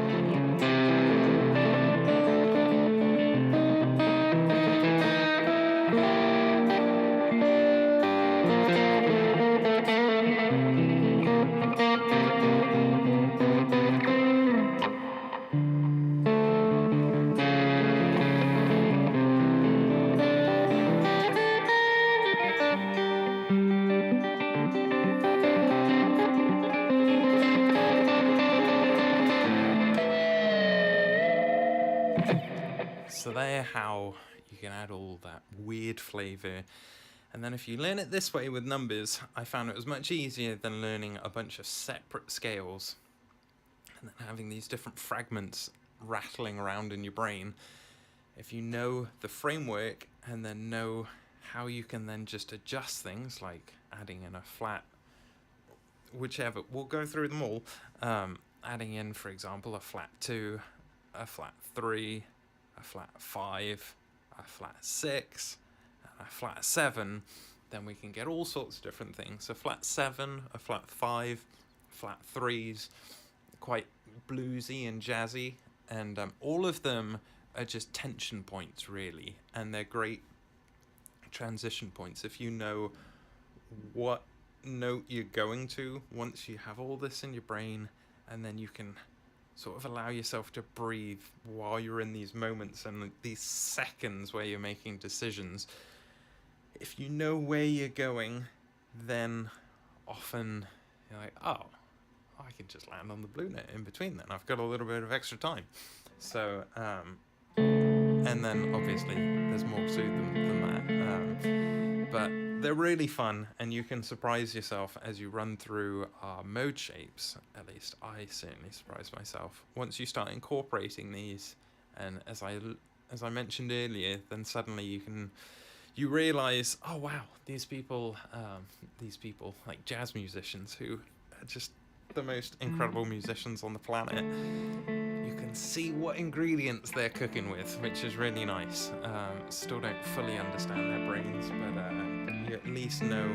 Speaker 1: So there how you can add all that weird flavour. And then if you learn it this way with numbers, I found it was much easier than learning a bunch of separate scales and then having these different fragments rattling around in your brain. If you know the framework and then know how you can then just adjust things, like adding in a flat, whichever, we'll go through them all, adding in, for example, a flat 2, a flat 3, a flat 5, a flat 6, a flat 7, then we can get all sorts of different things. So flat 7, a flat 5, flat 3s, quite bluesy and jazzy, and all of them are just tension points, really, and they're great transition points. If you know what note you're going to, once you have all this in your brain, and then you can sort of allow yourself to breathe while you're in these moments and these seconds where you're making decisions. If you know where you're going, then often you're like, oh, I can just land on the blue note in between then. I've got a little bit of extra time. So, and then obviously there's more to them than that. But they're really fun, and you can surprise yourself as you run through our mode shapes. At least I certainly surprise myself. Once you start incorporating these, and as I mentioned earlier, then suddenly you realize, oh wow, these people like jazz musicians who are just the most incredible musicians on the planet. You can see what ingredients they're cooking with, which is really nice. Still don't fully understand their brains, but you at least know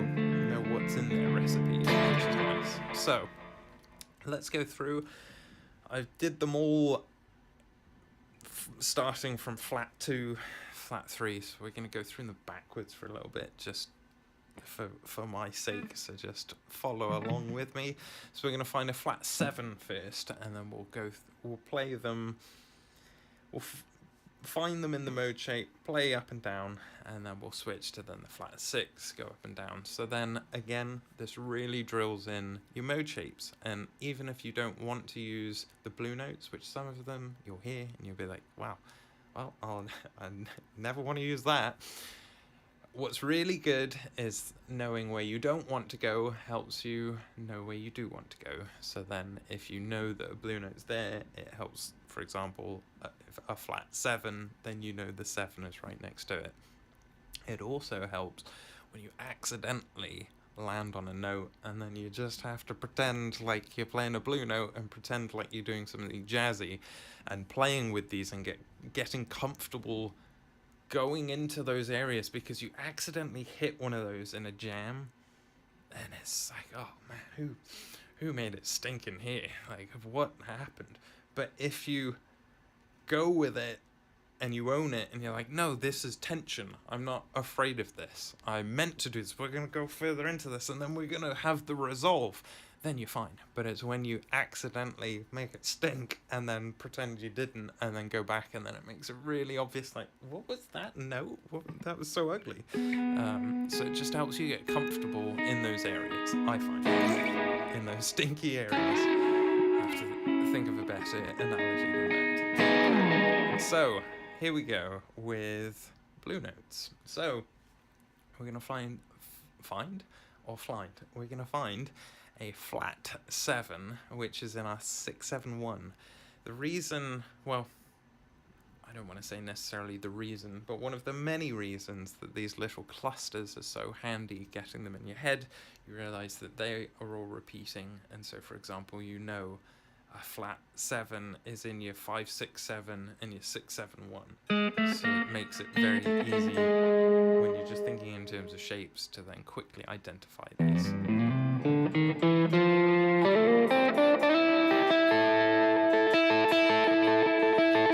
Speaker 1: what's in their recipe, which is nice. So let's go through. I did them all starting from flat 2, flat 3, so we're going to go through them backwards for a little bit, just for my sake, so just follow along with me. So we're going to find a flat 7 first, and then we'll play them, find them in the mode shape, play up and down, and then we'll switch to then the flat 6, go up and down. So then again, this really drills in your mode shapes, and even if you don't want to use the blue notes, which some of them you'll hear and you'll be like, wow, well, I never want to use that. What's really good is knowing where you don't want to go helps you know where you do want to go. So then if you know that a blue note's there, it helps. For example, if a flat 7, then you know the 7 is right next to it. It also helps when you accidentally land on a note, and then you just have to pretend like you're playing a blue note and pretend like you're doing something jazzy, and playing with these and getting comfortable going into those areas, because you accidentally hit one of those in a jam, and it's like, oh man, who made it stink in here? Like, what happened? But if you go with it and you own it, and you're like, no, this is tension, I'm not afraid of this, I meant to do this, we're going to go further into this, and then we're going to have the resolve, then you're fine. But it's when you accidentally make it stink and then pretend you didn't, and then go back, and then it makes it really obvious, like, what was that note? That was so ugly. So it just helps you get comfortable in those areas, I find. In those stinky areas. I have to think of a better analogy than that. So, here we go with blue notes. So, we're going to find a flat 7, which is in our 6-7-1. The reason, well, I don't want to say necessarily the reason, but one of the many reasons that these little clusters are so handy, getting them in your head, you realize that they are all repeating. And so, for example, you know a flat 7 is in your 5-6-7 and your 6-7-1. So it makes it very easy when you're just thinking in terms of shapes to then quickly identify these.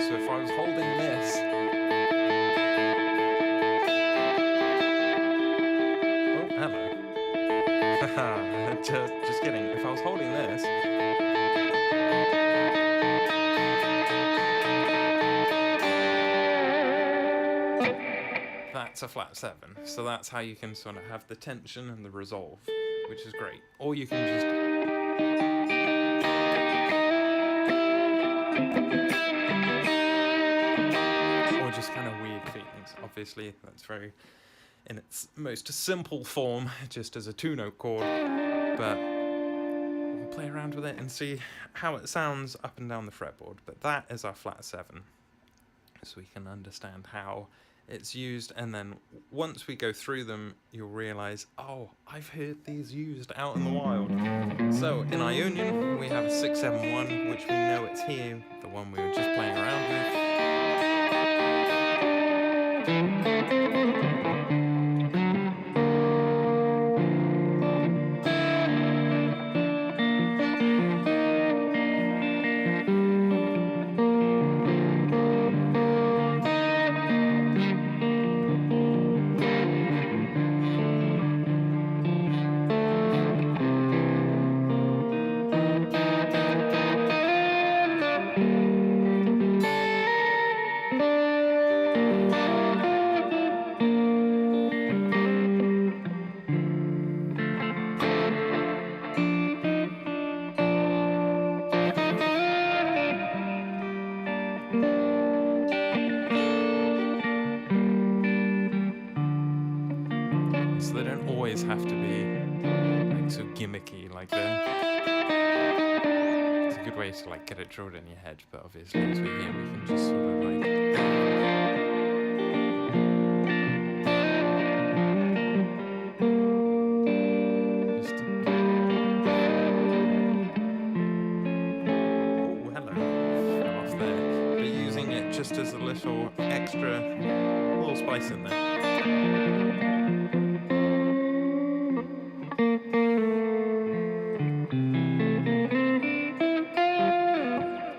Speaker 1: So if I was holding this, oh, hello. just kidding. If I was holding this, that's a flat 7. So that's how you can sort of have the tension and the resolve, which is great. Or you can just kind of weird feelings. Obviously, that's very, in its most simple form, just as a 2-note chord, but we'll play around with it and see how it sounds up and down the fretboard. But that is our flat 7, so we can understand how it's used, and then once we go through them, you'll realize, oh, I've heard these used out in the wild. So in Ionian, we have a 6-7-1, which we know it's here, the one we were just playing around with. notes. They don't always have to be like so gimmicky like that. It's a good way to like get it drilled in your head, but obviously as we hear, we can just sort of like just as a little extra, little spice in there.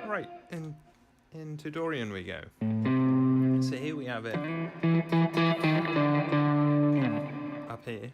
Speaker 1: Right, into Dorian we go. So here we have it up here.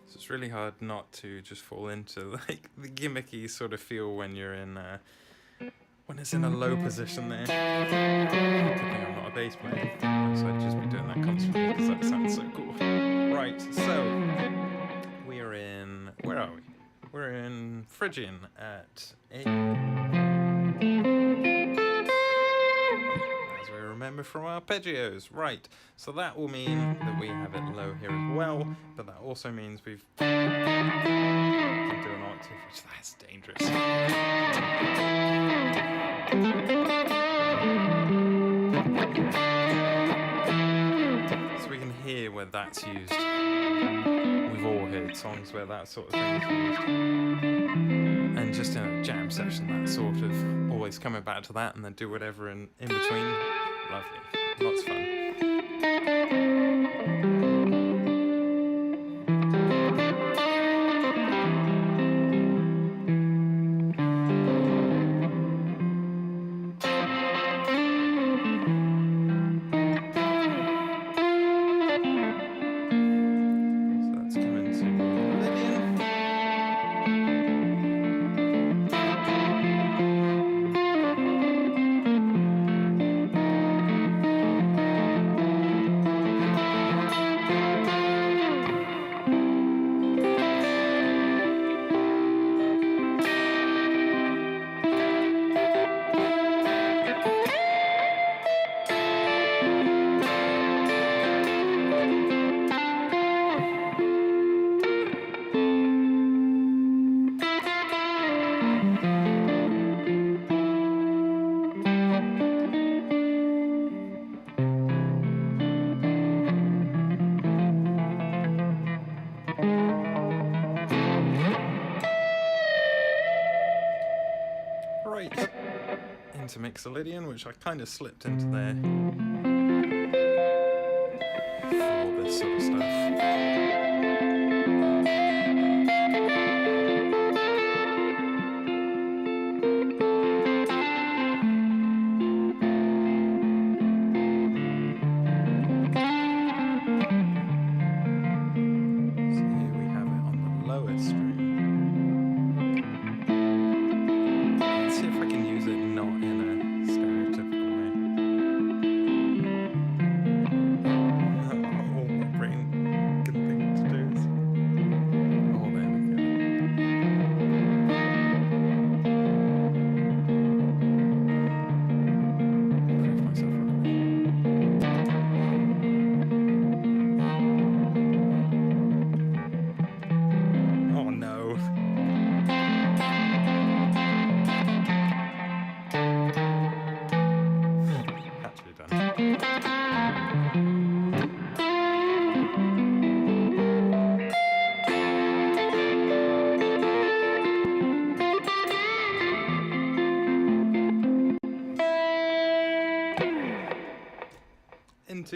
Speaker 1: So it's really hard not to just fall into like the gimmicky sort of feel when you're in when it's in a low position there. Good thing I'm not a bass player, so I'd just be doing that constantly because that sounds so cool. Right, so we are in, where are we? We're in Phrygian at 8. Remember from arpeggios, right? So that will mean that we have it low here as well, but that also means we can do an octave, which that's dangerous. So we can hear where that's used. We've all heard songs where that sort of thing is used. And just in a jam session, that sort of always coming back to that and then do whatever in between. Lovely. Lots of fun. So that's coming to Lydian. Into Mixolydian, which I kind of slipped into there for all this sort of stuff.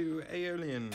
Speaker 1: into Aeolian.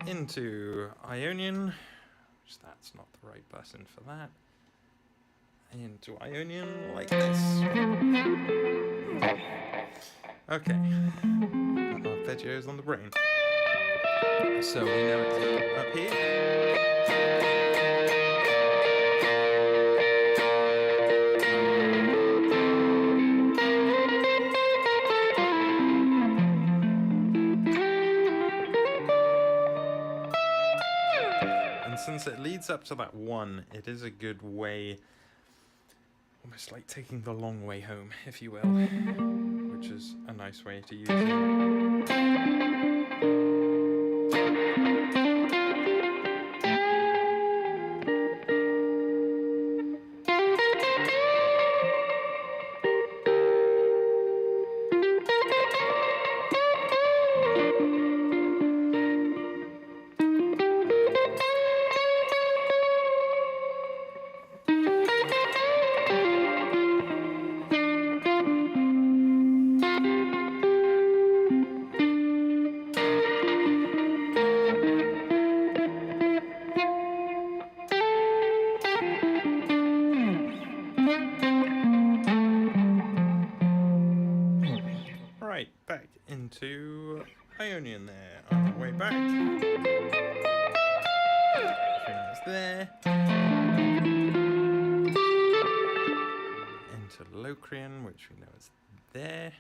Speaker 1: Into Ionian, which that's not the right button for that. Into Ionian like this. Okay, arpeggios on the brain. So we know it's up here. Since it leads up to that one, it is a good way, almost like taking the long way home, if you will, which is a nice way to use it. Back into Ionian there, on our way back. It's there. Into Locrian, which we know is there.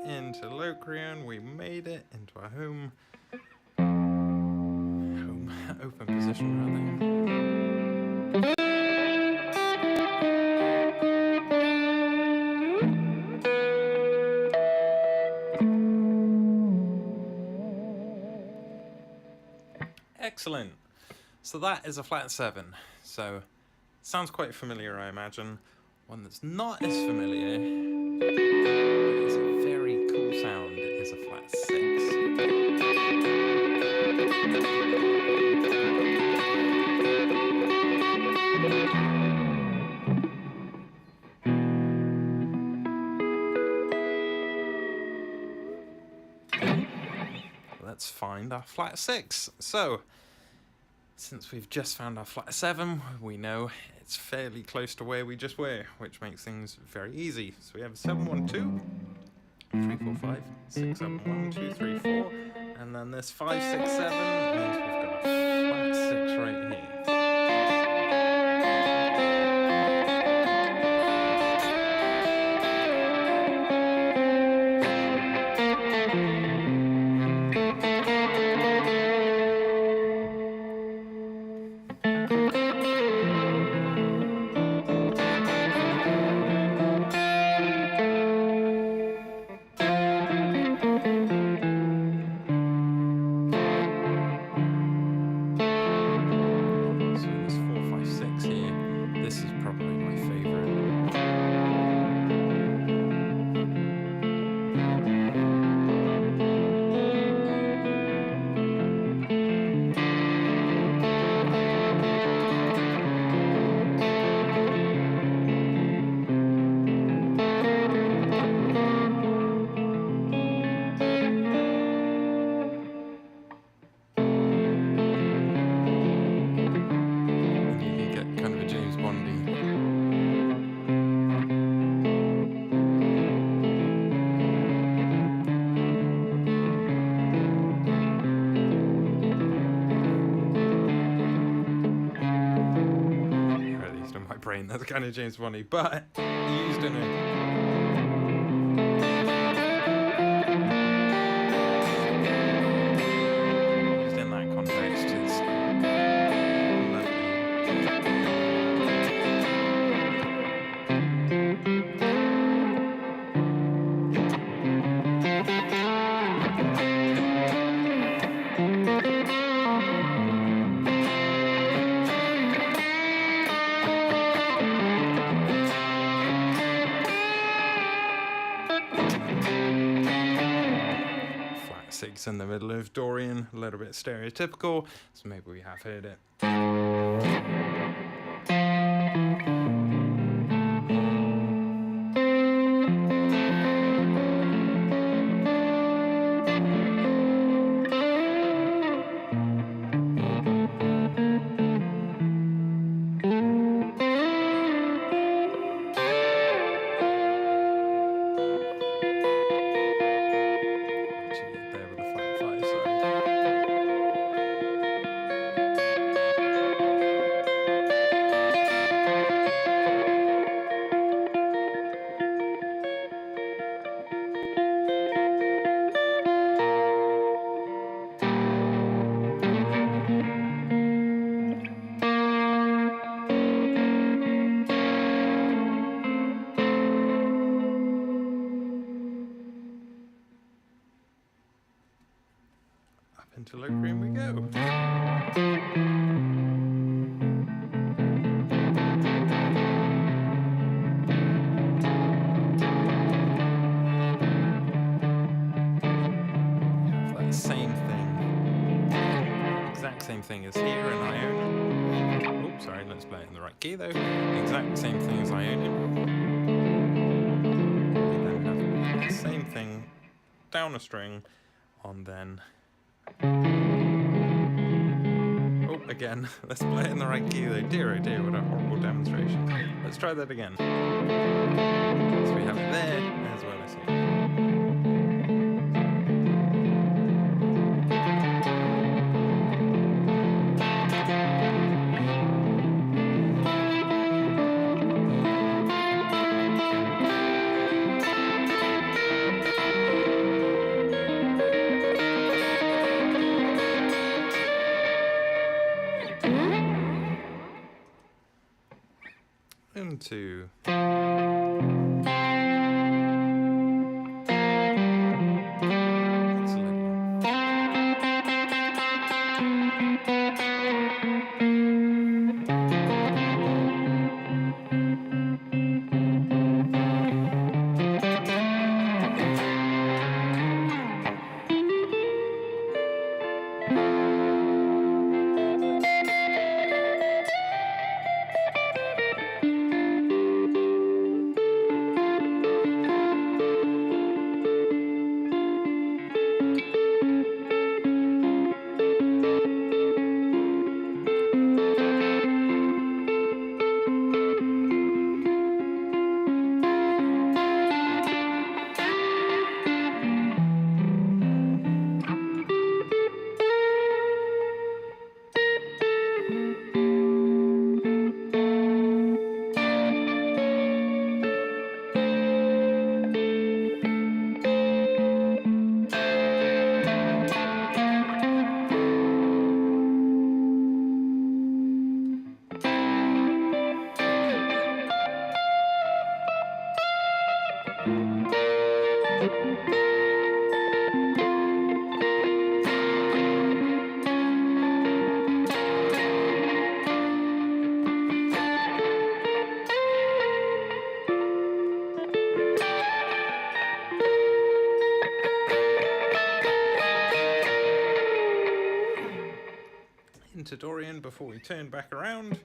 Speaker 1: into Locrian. We made it into our home open position rather. Excellent. So that is a flat 7. So sounds quite familiar, I imagine. One that's not as familiar, but it's a very cool sound, is a flat 6. Let's find our flat 6. So, since we've just found our flat 7, we know it's fairly close to where we just were, which makes things very easy. So we have 7, 1, 2, 3, 4, 5, 6, 7, 1, 2, 3, 4, and then this 5, 6, 7 means we've got a flat 6 right here. That's kind of James Bondy, but used in a used in that context is six in the middle of Dorian, a little bit stereotypical, so maybe we have heard it. Into Locrian we go. That same thing, exact same thing as here in Iona. Oh, sorry, let's play it in the right key though. Exact same thing as Iona. We then have the same thing down a string on then. Oh, again, let's play it in the right key though. Dear oh dear, what a horrible demonstration. Let's try that again. So we have it there as well as here. into Dorian before we turn back around.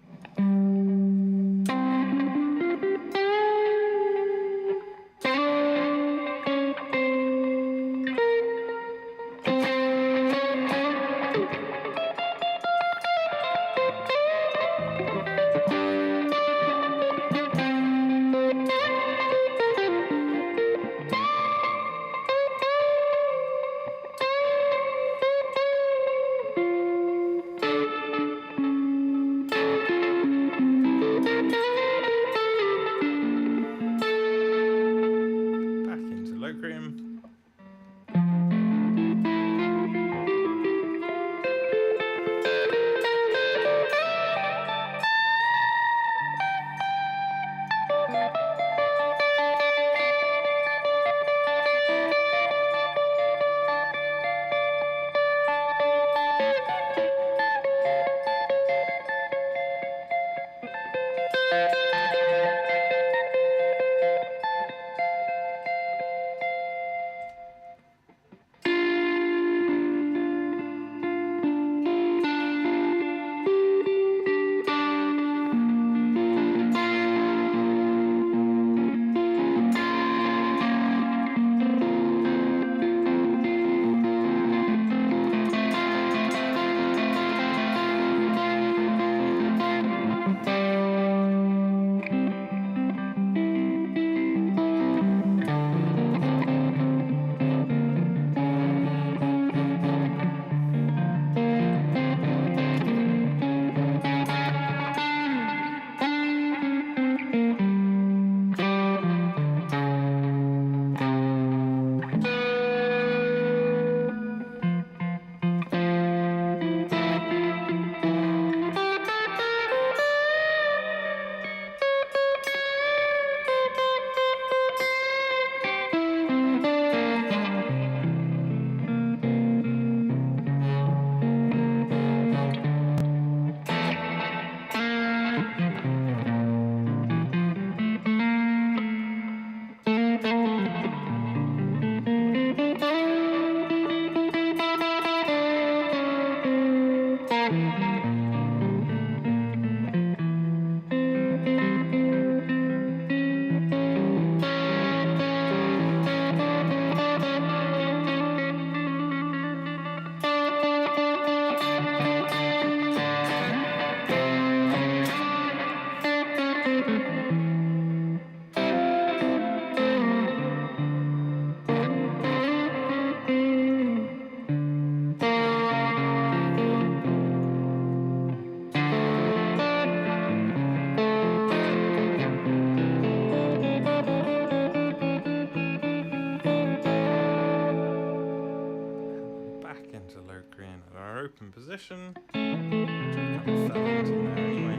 Speaker 1: open position. Kind of fell into there anyway.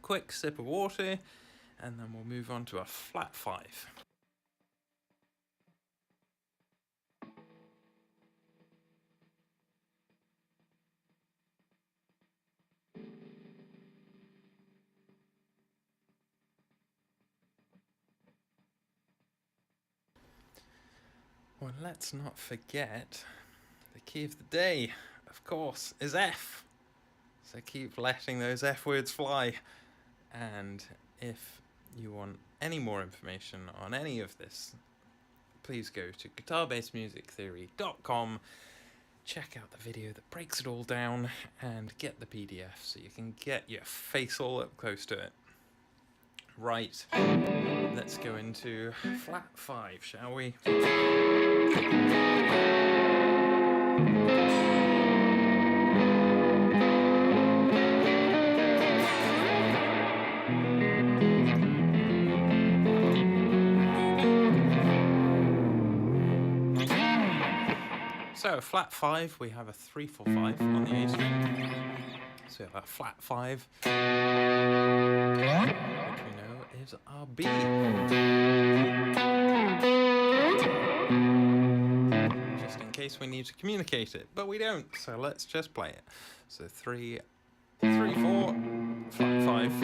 Speaker 1: quick sip of water, and then we'll move on to a flat 5. Well, let's not forget the key of the day, of course, is F. So keep letting those F words fly. And if you want any more information on any of this, please go to guitarbasedmusictheory.com, check out the video that breaks it all down, and get the PDF so you can get your face all up close to it. Right, let's go into flat 5, shall we? So, flat 5, we have a 3-4-5 on the A string. So we have a flat 5, which we know is our B. Just in case we need to communicate it, but we don't, so let's just play it. So 3, 3, 4, flat 5, 5. And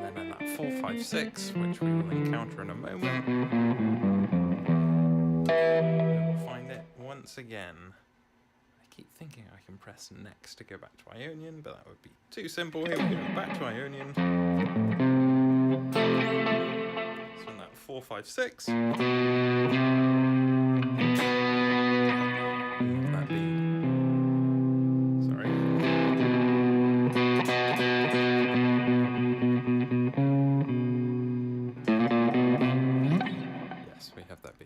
Speaker 1: then in that 4, 5, 6, which we will encounter in a moment, we will find it once again. Keep thinking I can press next to go back to Ionian, but that would be too simple. Here we go, back to Ionian. So in that 4, 5, 6. That B. Sorry. Yes, we have that B.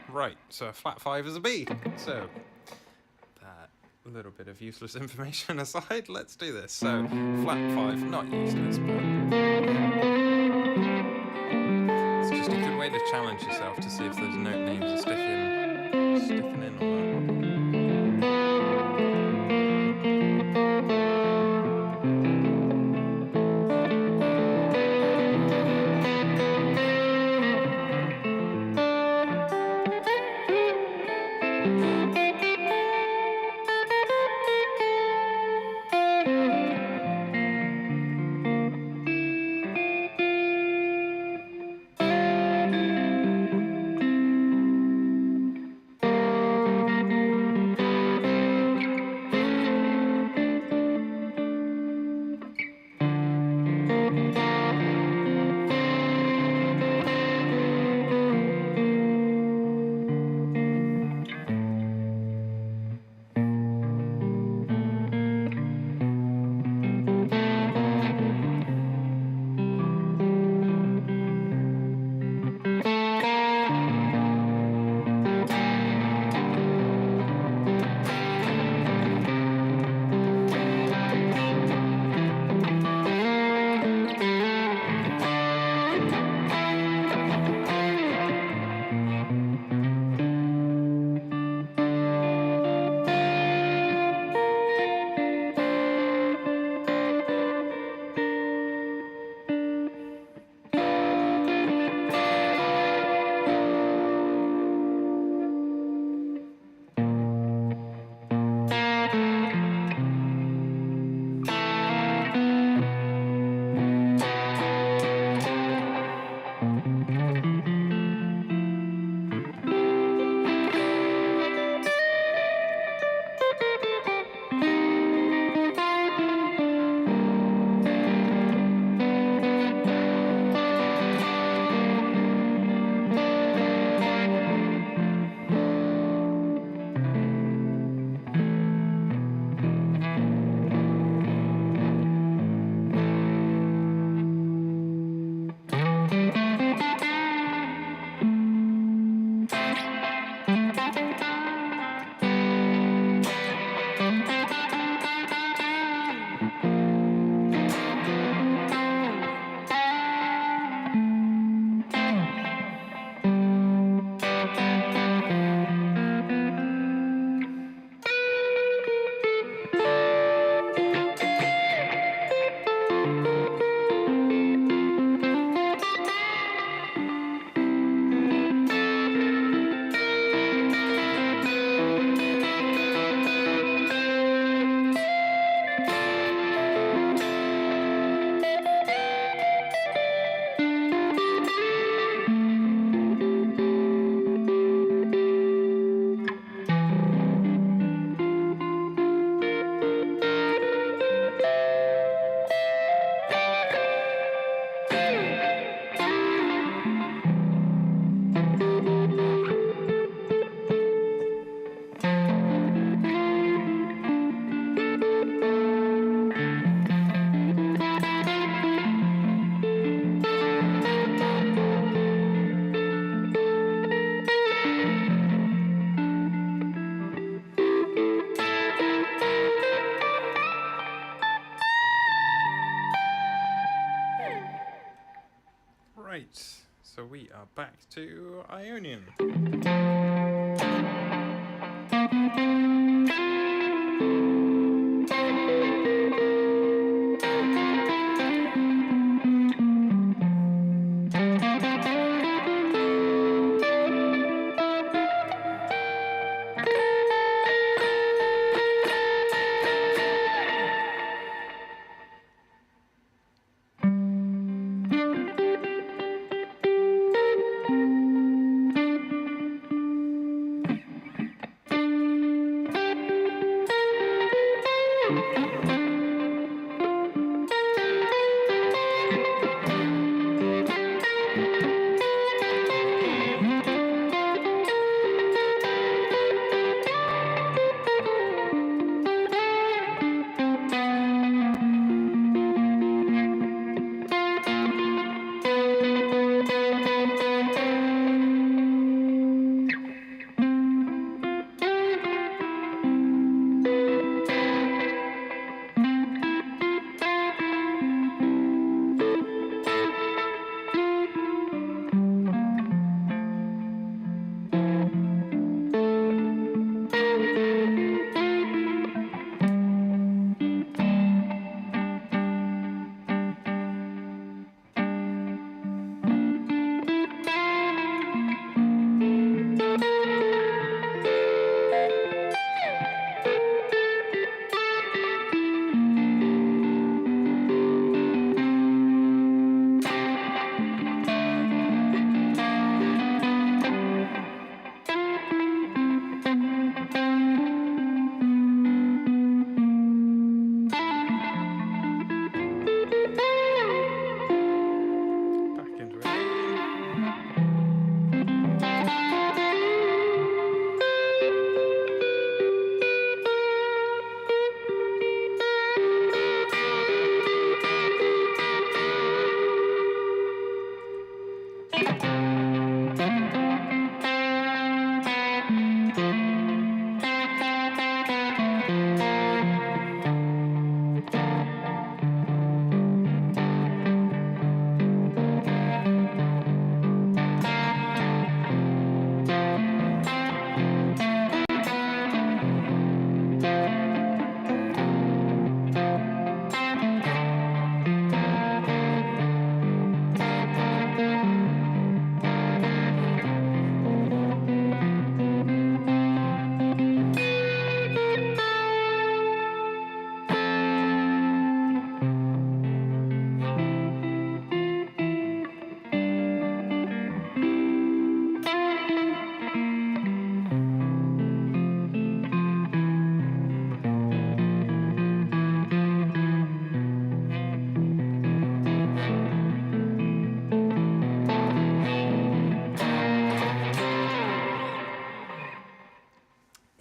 Speaker 1: Right, so a flat 5 is a B. So, that little bit of useless information aside, let's do this. So, flat 5, not useless, but it's just a good way to challenge yourself to see if those note names are sticking in or not. are back to Ionian. Back into it.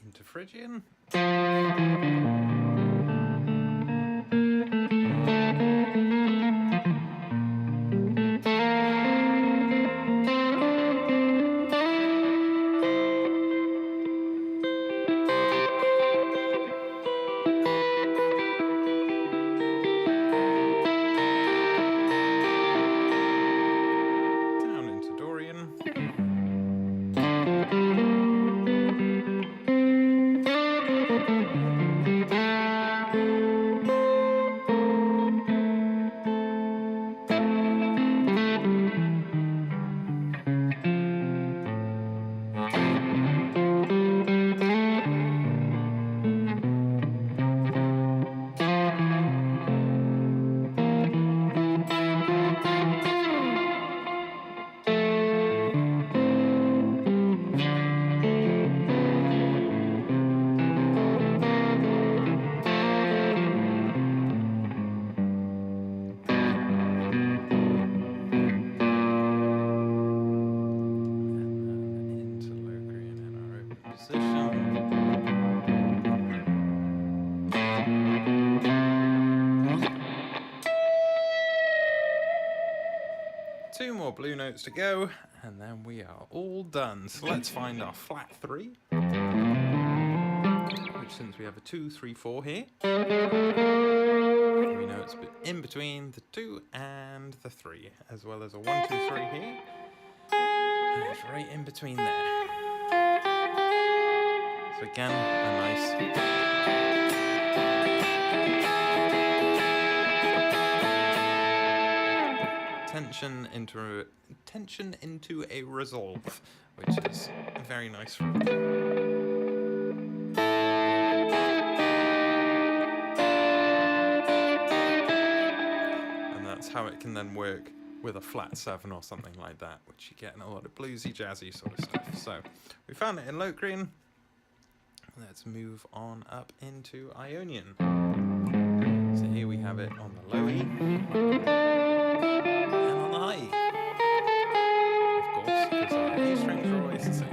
Speaker 1: Into Phrygian. Down into Dorian. Into Locrian in our open position. Two more blue notes to go, and then we are all done. So let's find our flat 3, which since we have a 2, 3, 4 here, we know it's in between the 2 and the 3, as well as a 1, 2, 3 here, It's right in between there. So again, a nice tension into a resolve, which is very nice. And that's how it can then work with a flat 7 or something like that, which you get in a lot of bluesy, jazzy sort of stuff. So we found it in Lohengrin. Let's move on up into Ionian. So here we have it on the low E and on the high E. Of course, because our E strings are always the same.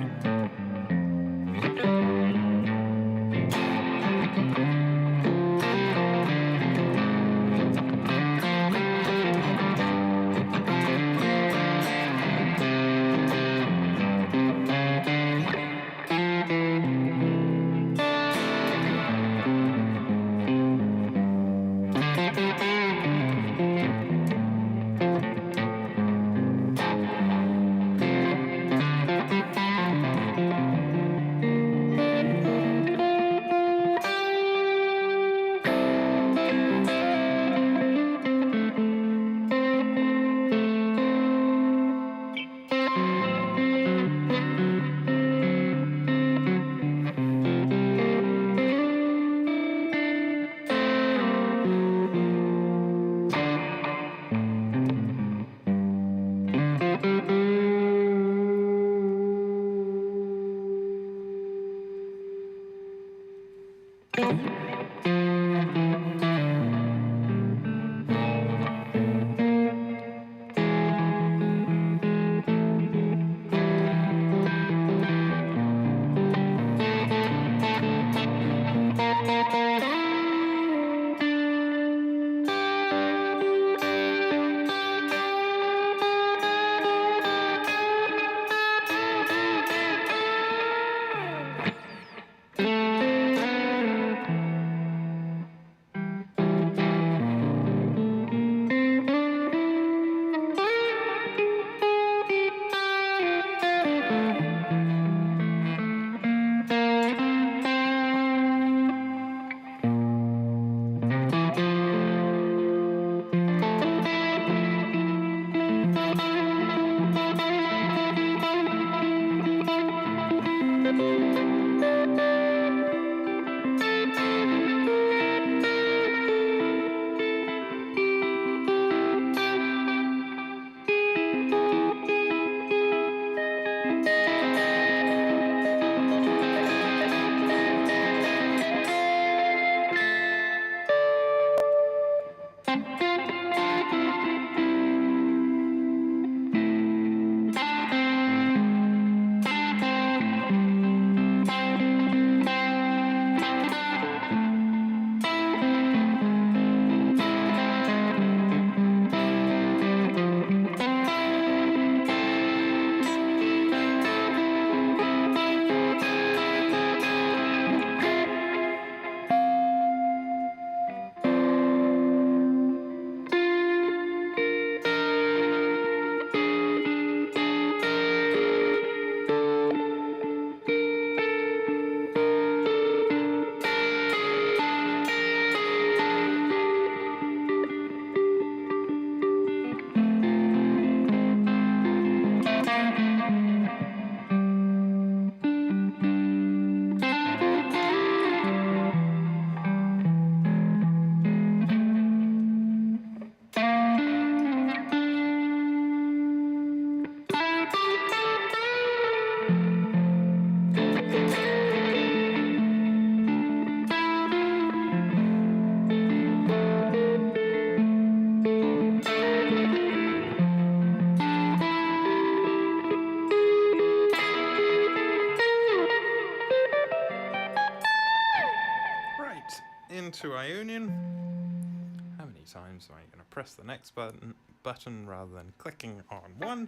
Speaker 1: Into Ionian. How many times am I going to press the next button rather than clicking on one?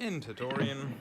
Speaker 1: into Dorian.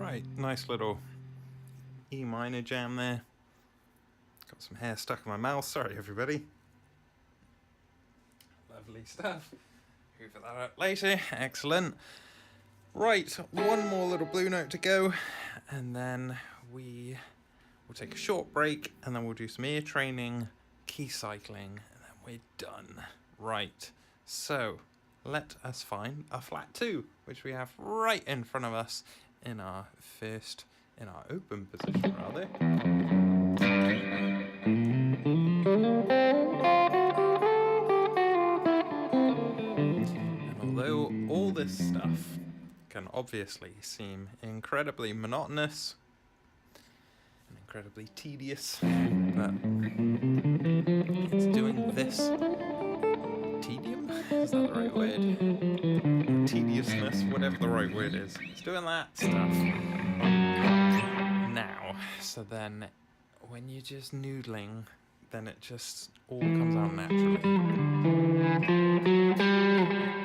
Speaker 1: Right, nice little E minor jam there. Got some hair stuck in my mouth, sorry everybody. Lovely stuff. Hoover that up later, excellent. Right, one more little blue note to go, and then we will take a short break, and then we'll do some ear training, key cycling, and then we're done. Right, so let us find a flat 2, which we have right in front of us in our open position rather. stuff can obviously seem incredibly monotonous and incredibly tedious, but it's doing this tedium? Is that the right word? Tediousness, whatever the right word is. It's doing that stuff now. So then when you're just noodling, then it just all comes out naturally.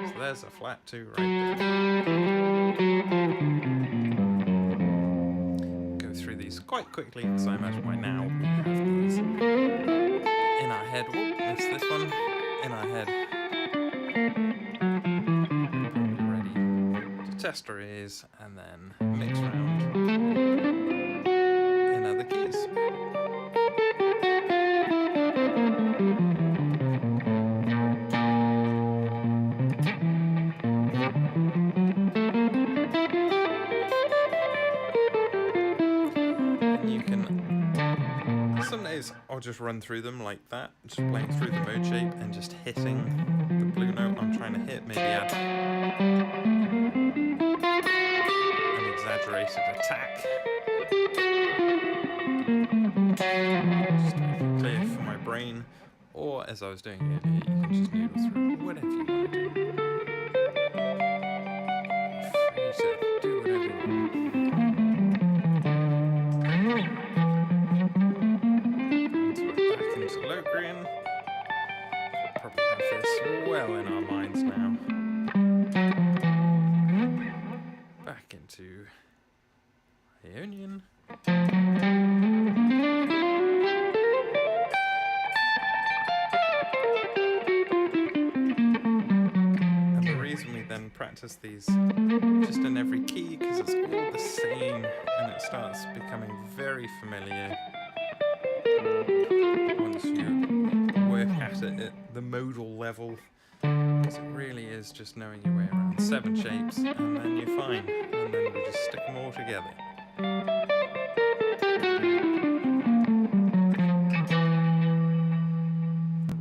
Speaker 1: So there's a flat 2 right there. Go through these quite quickly because I imagine by now we have these in our head. Oh, missed this one. In our head. Ready to test our ears and then mix around in other keys. I'll just run through them like that, just playing through the mode shape and just hitting the blue note I'm trying to hit, maybe add an exaggerated attack. Just to make it clear for my brain, or as I was doing earlier, you can just noodle through whatever you want to do. Free to do whatever you want. Low green. Probably have this well in our minds now. Back into Ionian. And the reason we then practice these just in every key, because it's all the same and it starts becoming very familiar. Once you work at it at the modal level, because it really is just knowing your way around 7 shapes, and then you're fine, and then we just stick them all together.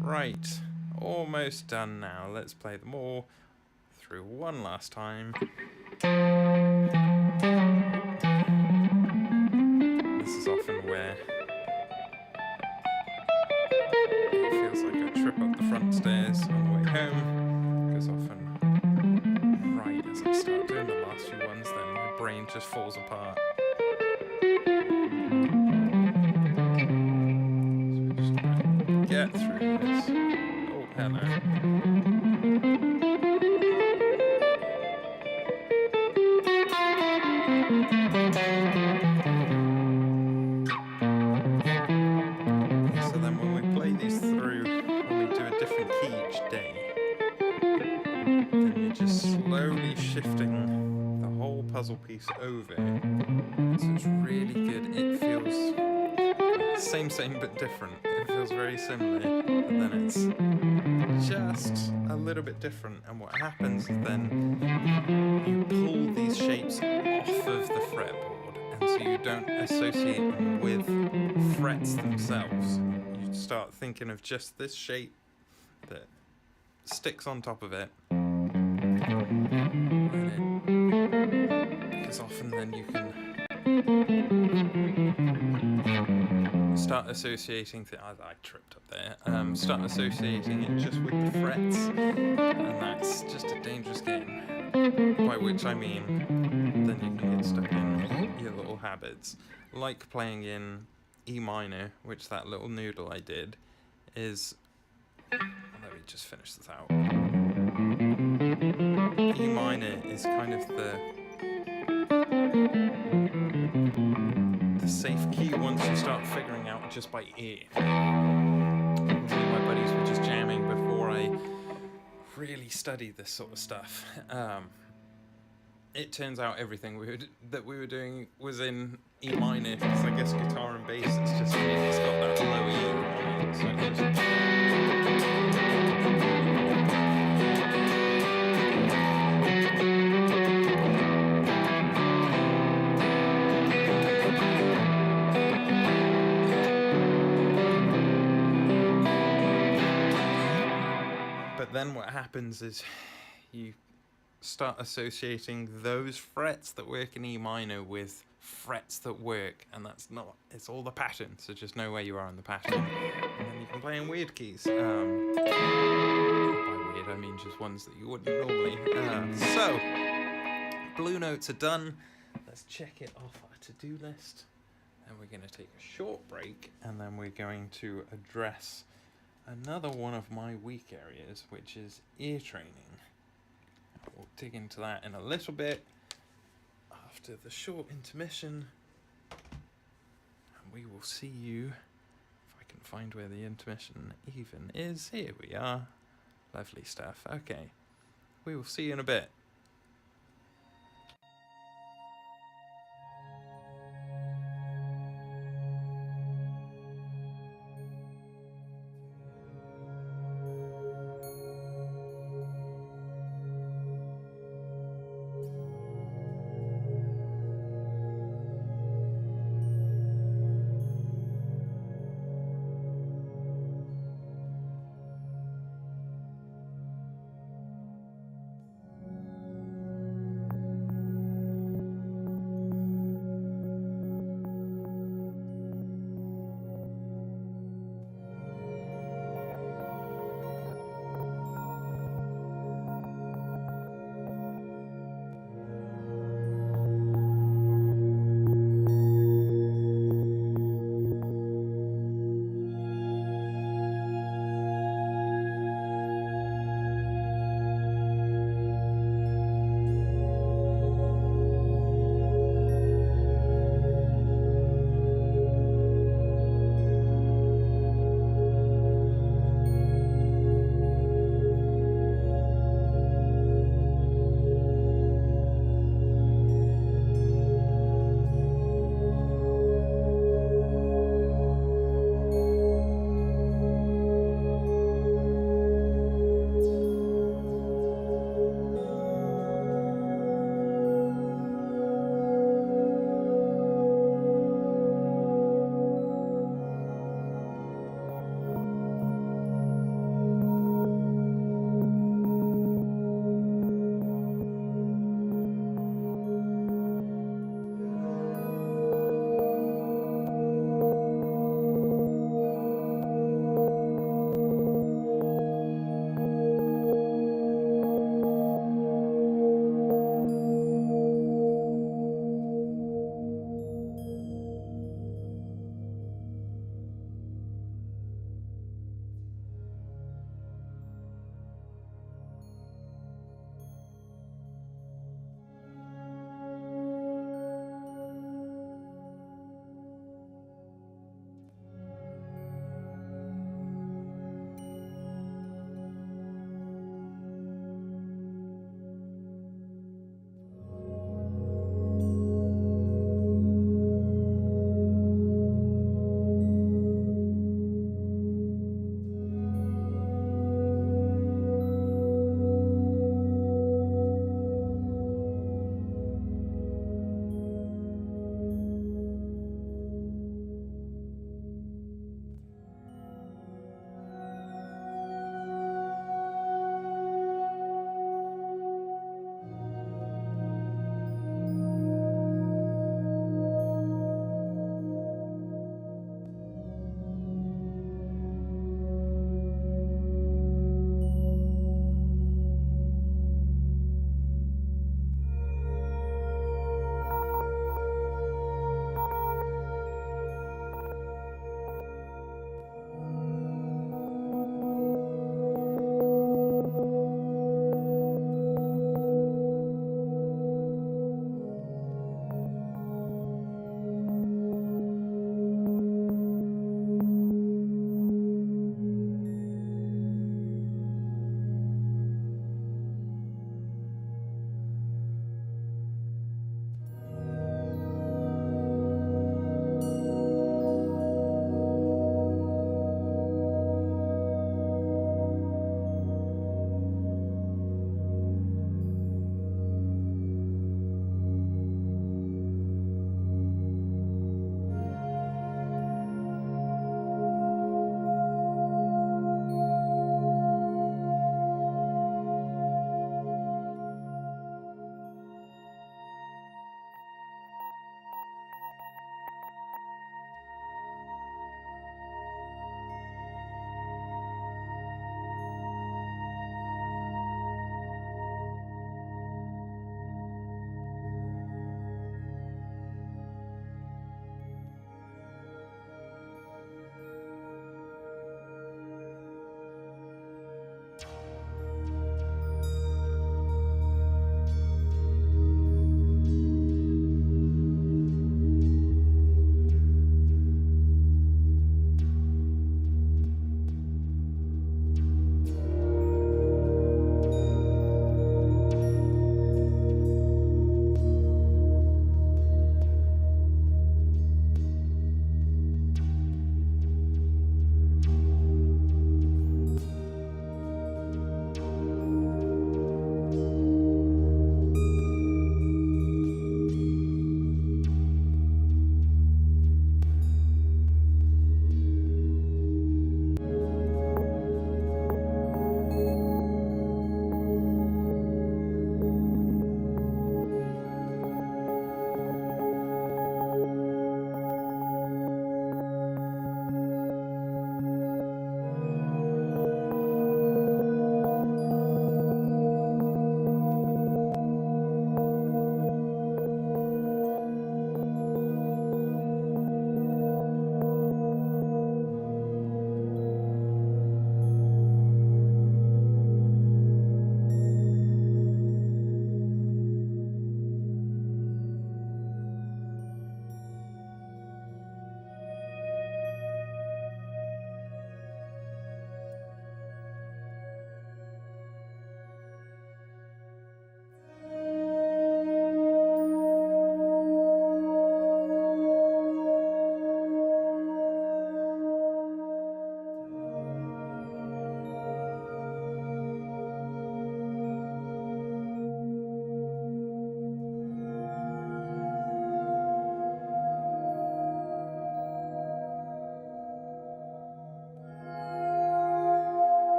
Speaker 1: Right, almost done now. Let's play them all through one last time. This is often where trip up the front stairs on the way home, because often right as I start doing the last few ones, then my brain just falls apart. So we're just gonna get through this. Oh, hello. So then when we play these through, different key each day, then you're just slowly shifting the whole puzzle piece over, so it's really good. It feels same but different. It feels very similar, but then it's just a little bit different, and what happens is then you pull these shapes off of the fretboard, and so you don't associate them with frets themselves. You start thinking of just this shape that sticks on top of it, because often then you can start associating I tripped up there. Start associating it just with the frets, and that's just a dangerous game. By which I mean, then you can get stuck in your little habits, like playing in E minor, which that little noodle I did is. Let me just finish this out. E minor is kind of the safe key once you start figuring out just by ear. Me and my buddies were just jamming before I really studied this sort of stuff. It turns out everything that we were doing was in E minor, because I guess guitar and bass, it's got that low E on it, so it just... But then what happens is you start associating those frets that work in E minor with frets that work, and that's not. It's all the pattern, so just know where you are in the pattern, and then you can play in weird keys. By weird, I mean just ones that you wouldn't normally. So, blue notes are done. Let's check it off our to-do list. And we're going to take a short break, and then we're going to address another one of my weak areas, which is ear training. We'll dig into that in a little bit after the short intermission, and we will see you, if I can find where the intermission even is. Here we are. Lovely stuff. Okay, we will see you in a bit.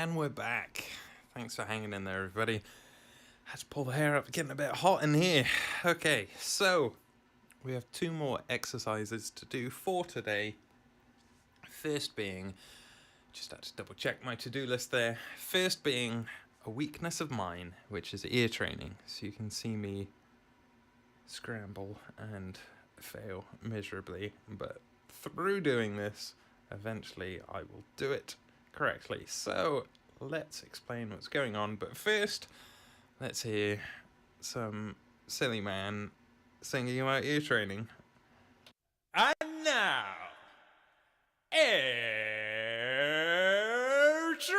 Speaker 1: And we're back. Thanks for hanging in there, everybody. Had to pull the hair up, getting a bit hot in here. Okay, so we have 2 more exercises to do for today. First being, just had to double check my to-do list there. First being a weakness of mine, which is ear training. So you can see me scramble and fail miserably, but through doing this, eventually I will do it correctly. So let's explain what's going on, but first let's hear some silly man singing about ear training. And now, ear training!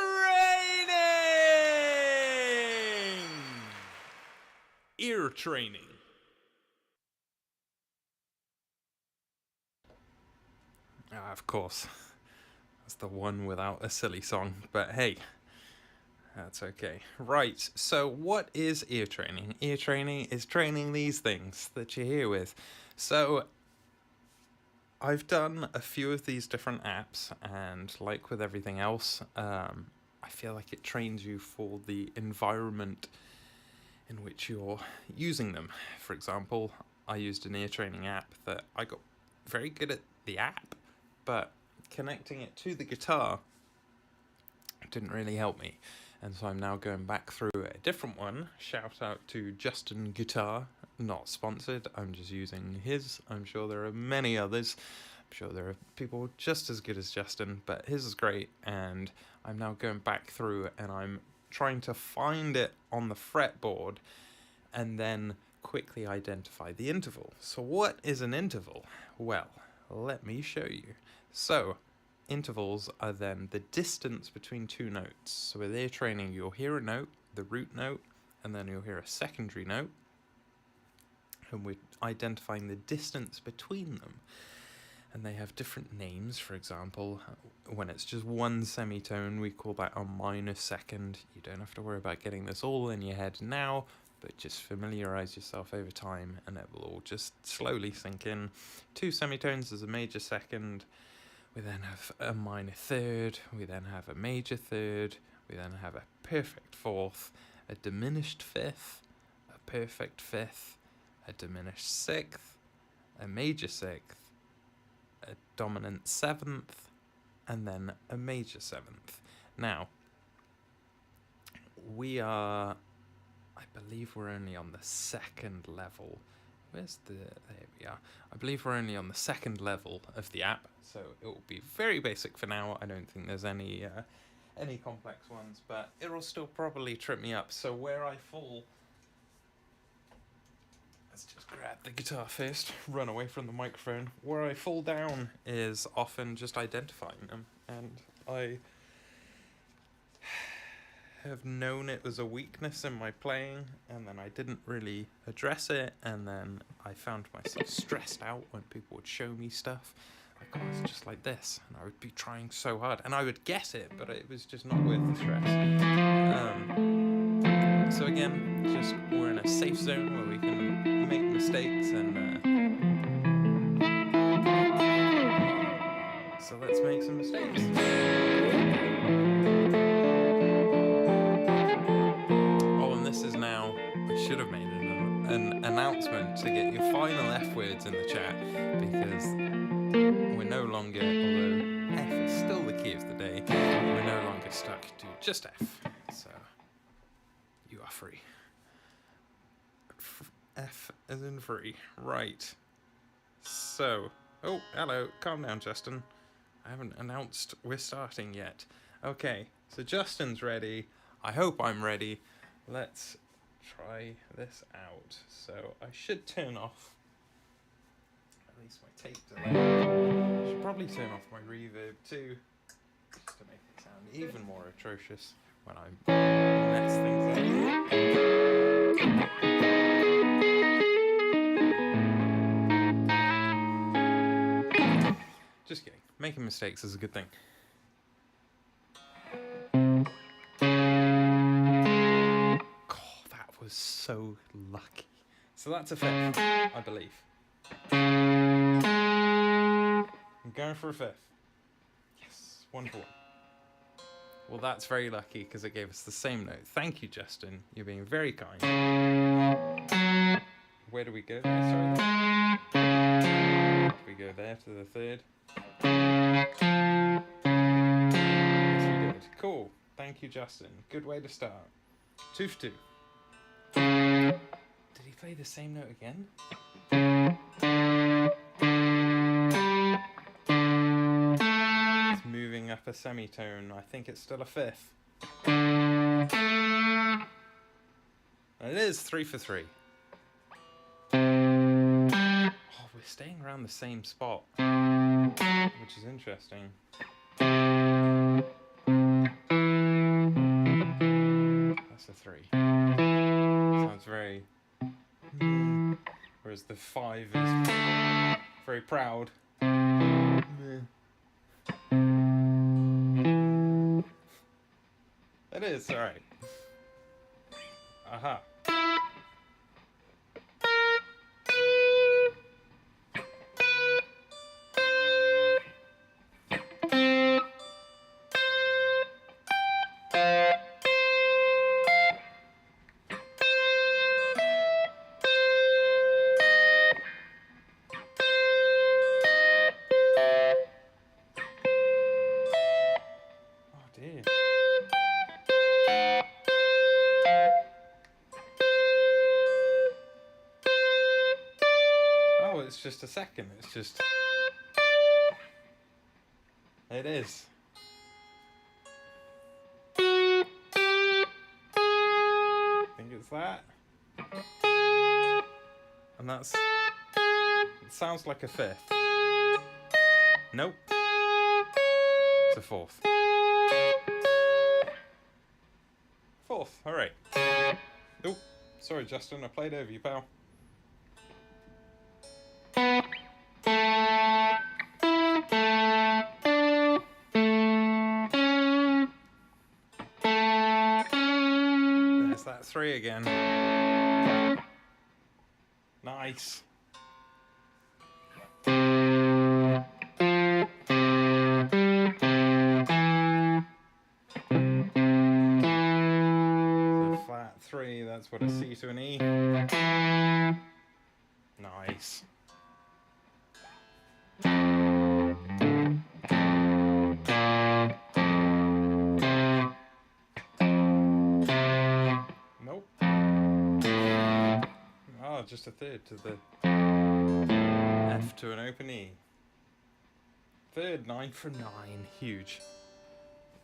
Speaker 1: Ear training. Of course, that's the one without a silly song, but hey, that's okay. Right, so what is ear training? Ear training is training these things that you hear with. So I've done a few of these different apps, and like with everything else, I feel like it trains you for the environment in which you're using them. For example, I used an ear training app that I got very good at the app, but connecting it to the guitar didn't really help me. And so I'm now going back through a different one. Shout out to Justin Guitar, not sponsored, I'm just using his. I'm sure there are many others. I'm sure there are people just as good as Justin, but his is great. And I'm now going back through and I'm trying to find it on the fretboard and then quickly identify the interval. So what is an interval? Well, let me show you. So intervals are then the distance between 2 notes. So with ear training, you'll hear a note, the root note, and then you'll hear a secondary note. And we're identifying the distance between them. And they have different names. For example, when it's just 1 semitone, we call that a minor second. You don't have to worry about getting this all in your head now, but just familiarize yourself over time and it will all just slowly sink in. 2 semitones is a major second. We then have a minor third, we then have a major third, we then have a perfect fourth, a diminished fifth, a perfect fifth, a diminished sixth, a major sixth, a dominant seventh, and then a major seventh. Now, we are, I believe we're only on the 2nd level. There we are. I believe we're only on the 2nd level of the app, so it will be very basic for now. I don't think there's any complex ones, but it'll still probably trip me up. So where I fall, let's just grab the guitar first, run away from the microphone. Where I fall down is often just identifying them, and I have known it was a weakness in my playing, and then I didn't really address it, and then I found myself stressed out when people would show me stuff like, oh, it's just like this, and I would be trying so hard and I would get it, but it was just not worth the stress. So again, just we're in a safe zone where we can make mistakes, and so let's make some mistakes. Should have made an announcement to get your final F words in the chat, because we're no longer, although F is still the key of the day, we're no longer stuck to just F. So you are free. F as in free. Right. So, oh, hello, calm down, Justin. I haven't announced we're starting yet. Okay, so Justin's ready. I hope I'm ready. Let's try this out. So I should turn off at least my tape delay. I should probably turn off my reverb too, just to make it sound even more atrocious when I mess things up. Just kidding. Making mistakes is a good thing. Was so lucky. So that's a 5th, I believe. I'm going for a 5th. Yes, 1 for 1. Well, that's very lucky because it gave us the same note. Thank you, Justin. You're being very kind. Where do we go there? Sorry. We go there to the third. Yes, we did. Cool. Thank you, Justin. Good way to start. 2 for 2. Did he play the same note again? It's moving up a semitone. I think it's still a 5th. It is 3 for 3. Oh, we're staying around the same spot, which is interesting. That's a 3. Sounds very... Whereas the 5 is very proud. It is, alright. Aha. It's just a second. It's just... It is. I think it's that. And that's... It sounds like a 5th. Nope. It's a 4th. 4th, alright. Oh, sorry Justin, I played over you, pal. There's that 3 again. Nice. So flat 3, that's what a C to an E. Nice. Nope. Oh, just a 3rd to the F to an open E. 3rd, 9 for 9. Huge.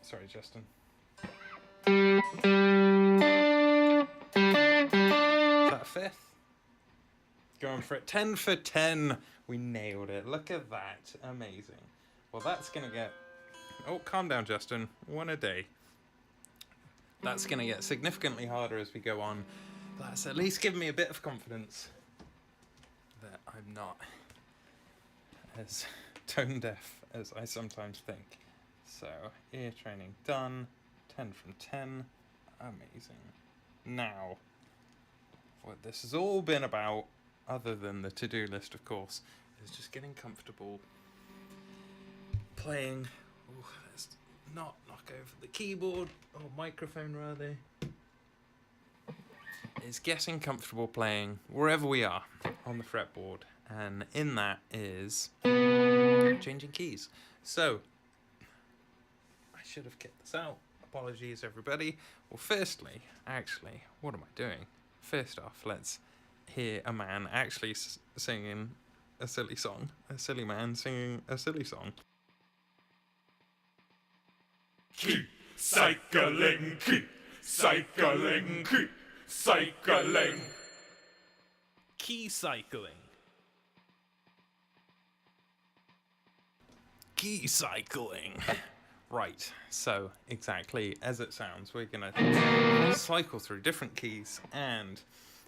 Speaker 1: Sorry, Justin. Is that a 5th? Going for it. 10 for 10. We nailed it. Look at that. Amazing. Well, that's going to get... Oh, calm down, Justin. 1 a day. That's going to get significantly harder as we go on. That's at least given me a bit of confidence that I'm not as tone deaf as I sometimes think. So, ear training done. 10 from 10. Amazing. Now, what this has all been about, other than the to-do list, of course, is just getting comfortable playing. Ooh, let's not knock over the keyboard, or microphone rather. Is getting comfortable playing wherever we are on the fretboard, and in that is changing keys. So, I should have kept this out. Apologies, everybody. Well, firstly, actually, what am I doing? First off, let's hear a man actually singing a silly song. A silly man singing a silly song.
Speaker 2: Keep cycling, keep cycling, keep cycling.
Speaker 3: Key cycling.
Speaker 1: Key cycling. Right, so exactly as it sounds, we're gonna cycle through different keys, and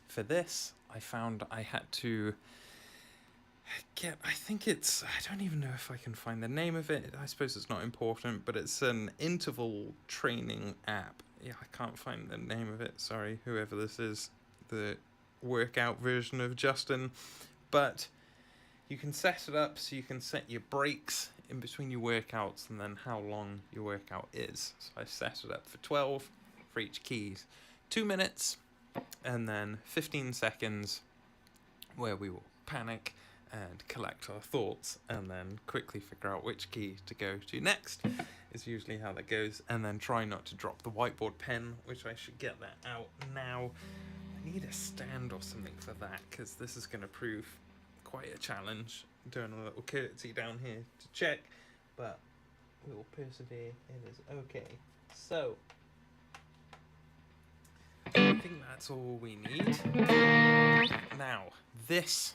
Speaker 1: for this, I found I had to get, I don't even know if I can find the name of it. I suppose it's not important, but it's an interval training app. Yeah, I can't find the name of it. Sorry, whoever this is, the workout version of Justin. But you can set it up so you can set your breaks in between your workouts and then how long your workout is. So I set it up for 12 for each keys, 2 minutes, and then 15 seconds where we will panic and collect our thoughts and then quickly figure out which key to go to next is usually how that goes. And then try not to drop the whiteboard pen, which I should get that out now. I need a stand or something for that because this is going to prove quite a challenge. Doing a little curtsy down here to check, but we will persevere. It is okay. So I think that's all we need. Now, this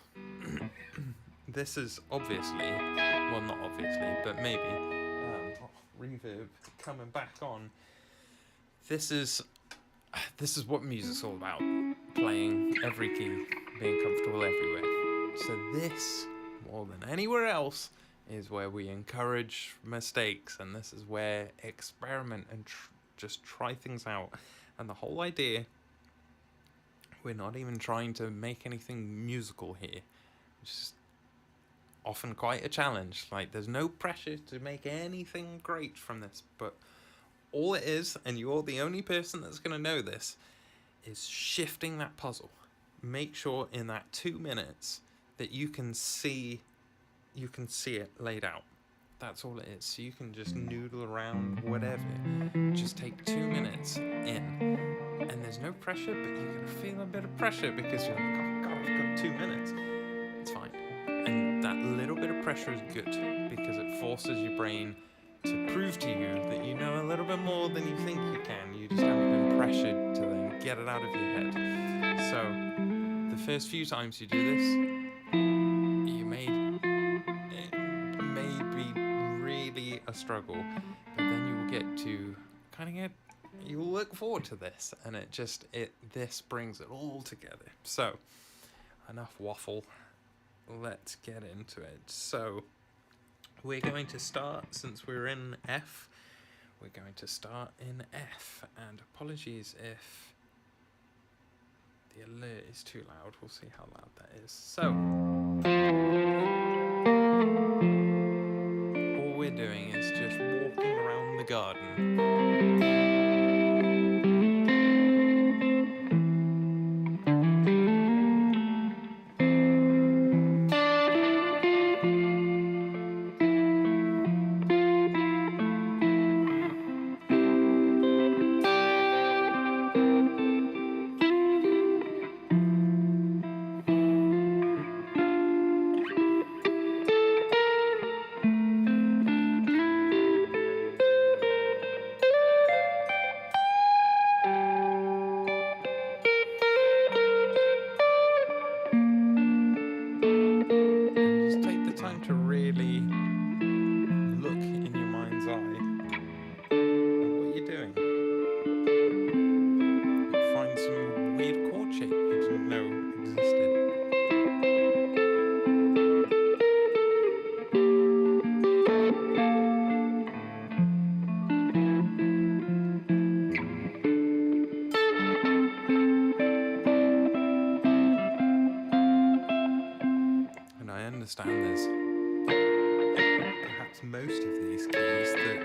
Speaker 1: this is obviously, well, not obviously, but maybe reverb coming back on. This is what music's all about. Playing every key, being comfortable everywhere. So this, more than anywhere else, is where we encourage mistakes, and this is where experiment and just try things out. And the whole idea, we're not even trying to make anything musical here, which is often quite a challenge. Like, there's no pressure to make anything great from this, but all it is, and you're the only person that's going to know this, is shifting that puzzle. Make sure in that 2 minutes that you can see it laid out. That's all it is. So you can just noodle around, whatever. Just take 2 minutes in. And there's no pressure, but you're going to feel a bit of pressure because you're like, oh God, I've got 2 minutes. It's fine. And that little bit of pressure is good because it forces your brain to prove to you that you know a little bit more than you think you can. You just haven't been pressured to then get it out of your head. So the first few times you do this, a struggle, but then you will get to you'll look forward to this, and this brings it all together. So enough waffle, let's get into it. So we're going to start, since we're in F, we're going to start in F, and apologies if the alert is too loud. We'll see how loud that is. So we're doing is just walking around the garden. Understand there's perhaps most of these keys that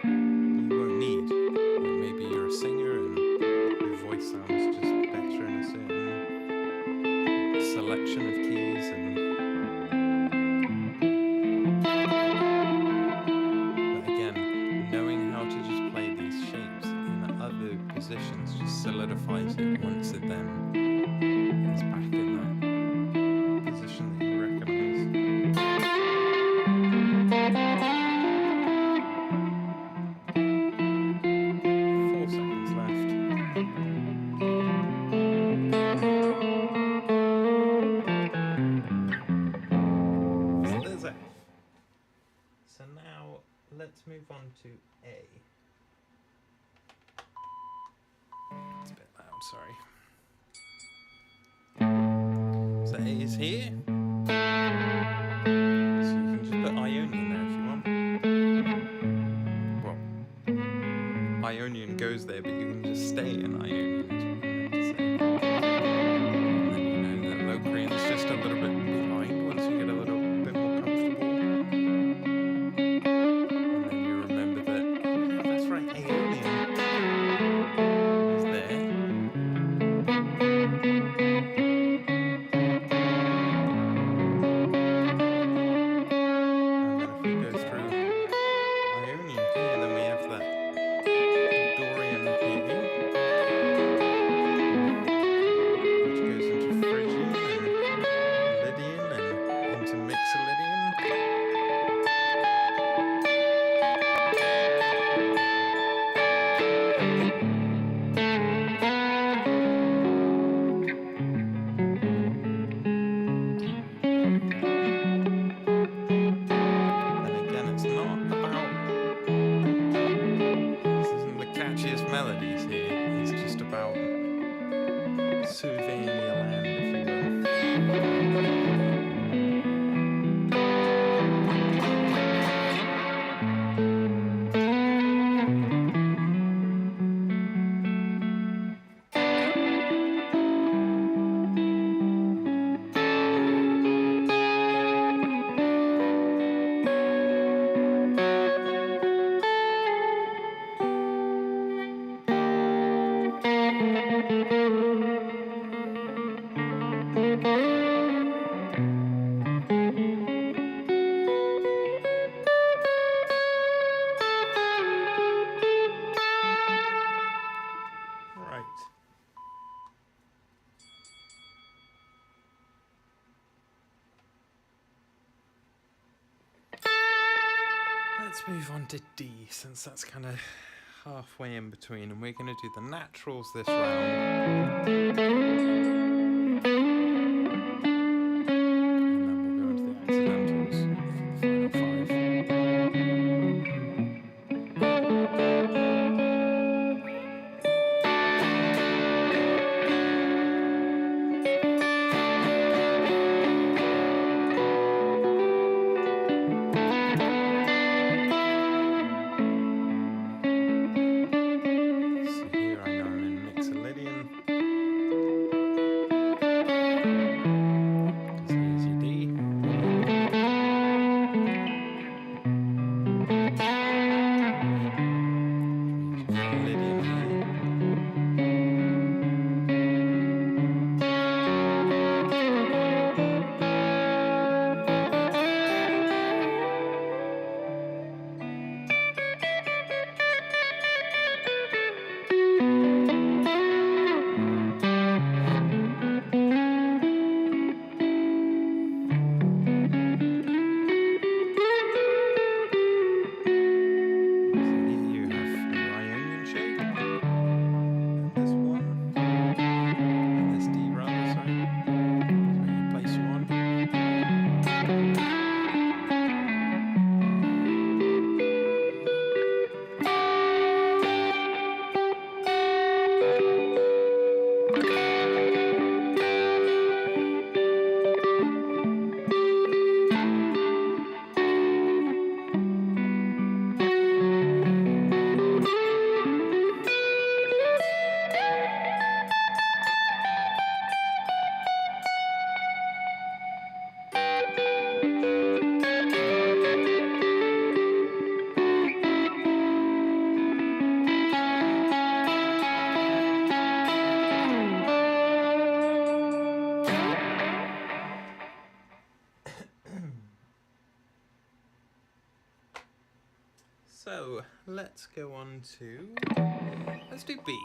Speaker 1: you won't need. Like maybe you're a singer and your voice sounds just better in a certain selection of keys, but again, knowing how to just play these shapes in other positions just solidifies it once it then gets back in that position that you recognize. 4 seconds left. So there's F. So now let's move on to A. It's a bit loud, sorry. So A is here. So you can just put Ionian there if you want. Well, Ionian goes there, but you can just stay in Ionian, is what I meant to say. And then you know that Locrian's just a little bit behind once you get a little bit more comfortable. Let's move on to D, since that's kind of halfway in between, and we're going to do the naturals this round. And then we'll go into the accidentals for the final 5. So let's go on to, let's do B.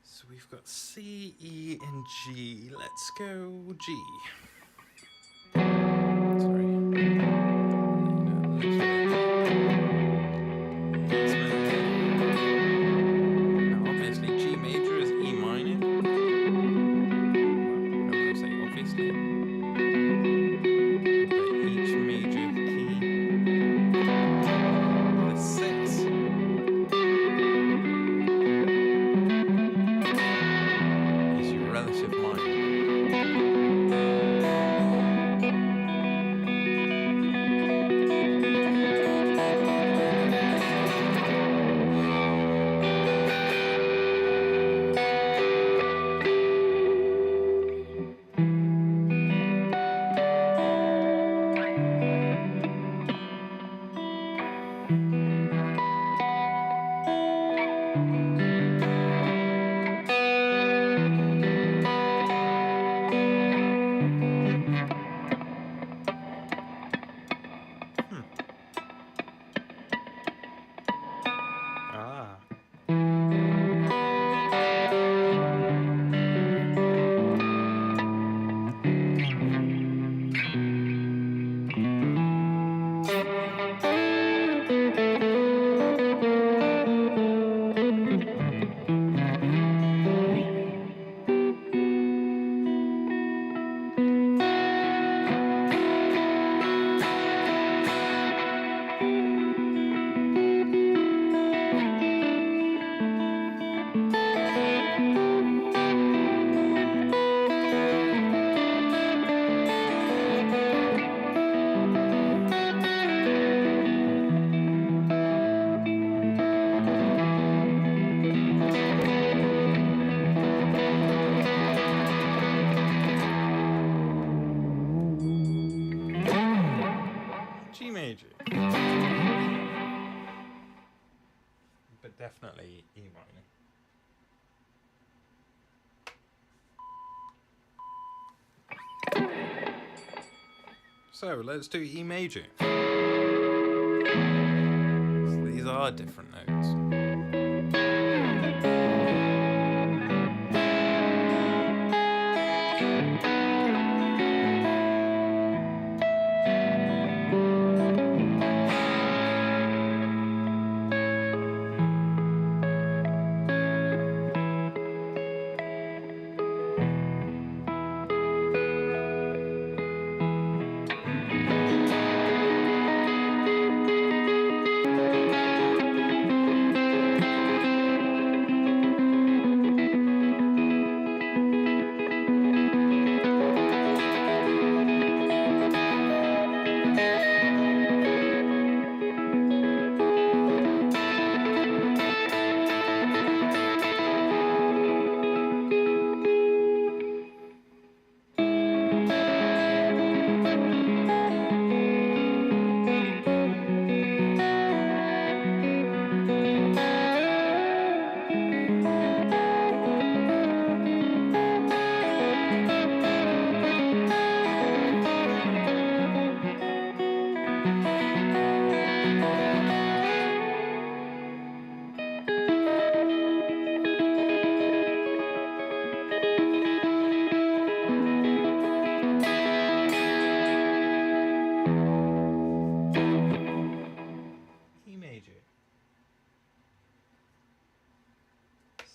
Speaker 1: So we've got C, E, and G. Let's go G. Sorry. Now, obviously, G major is E minor. Well, I'm going to say obviously. But each major key with a 6. major. But definitely E minor. So let's do E major. So these are different notes.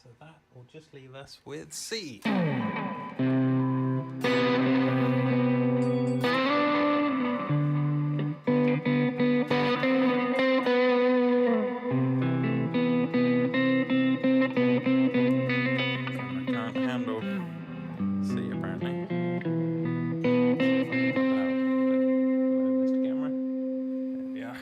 Speaker 1: So that will just leave us with C. Camera can't handle C apparently. See if I can pop it out. Hello, Mr. Camera. There we are.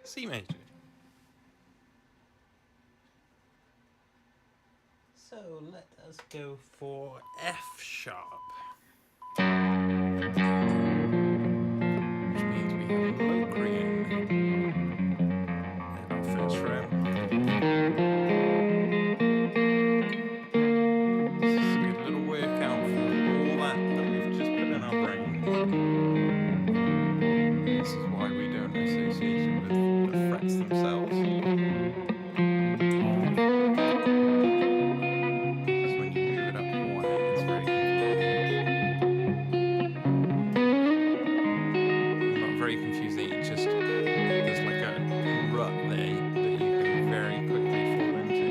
Speaker 1: C major. So let us go for F sharp. Which means we have a low green in our first row. This is a good little workout for all that we've just put in our brain. This is why we don't associate it with the frets themselves. Because when you move it up one, it's very confusing. Not very confusing, it's just there's like a rut there that you can very quickly fall into.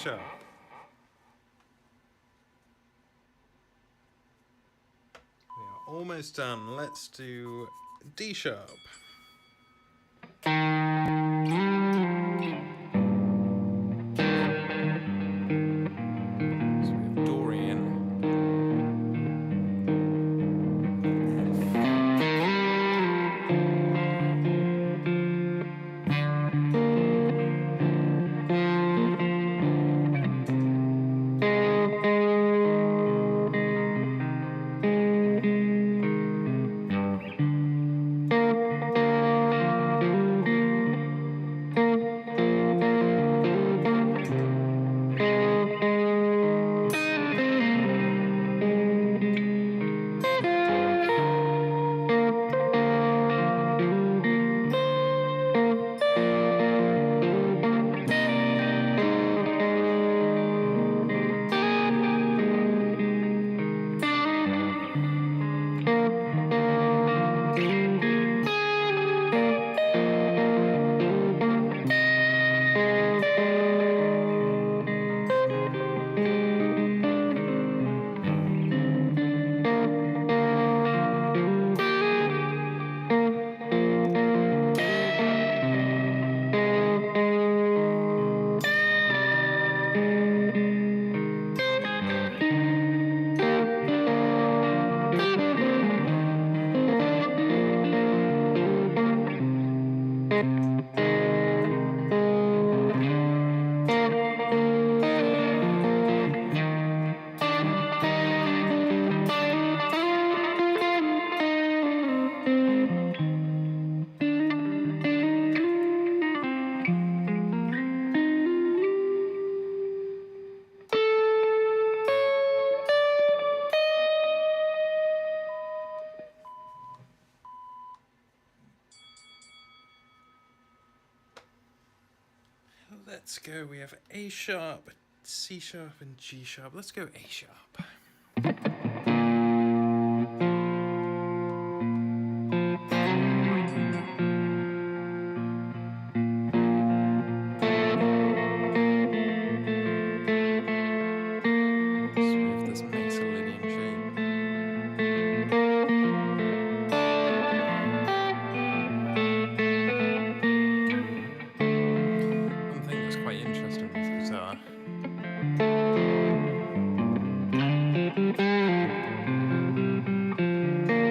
Speaker 1: sharp. We are almost done. Let's do D sharp. So we have Dorian. Let's go. We have A sharp, C sharp, and G sharp. Let's go A sharp. So we have this musicality shape. One thing that's quite interesting with guitar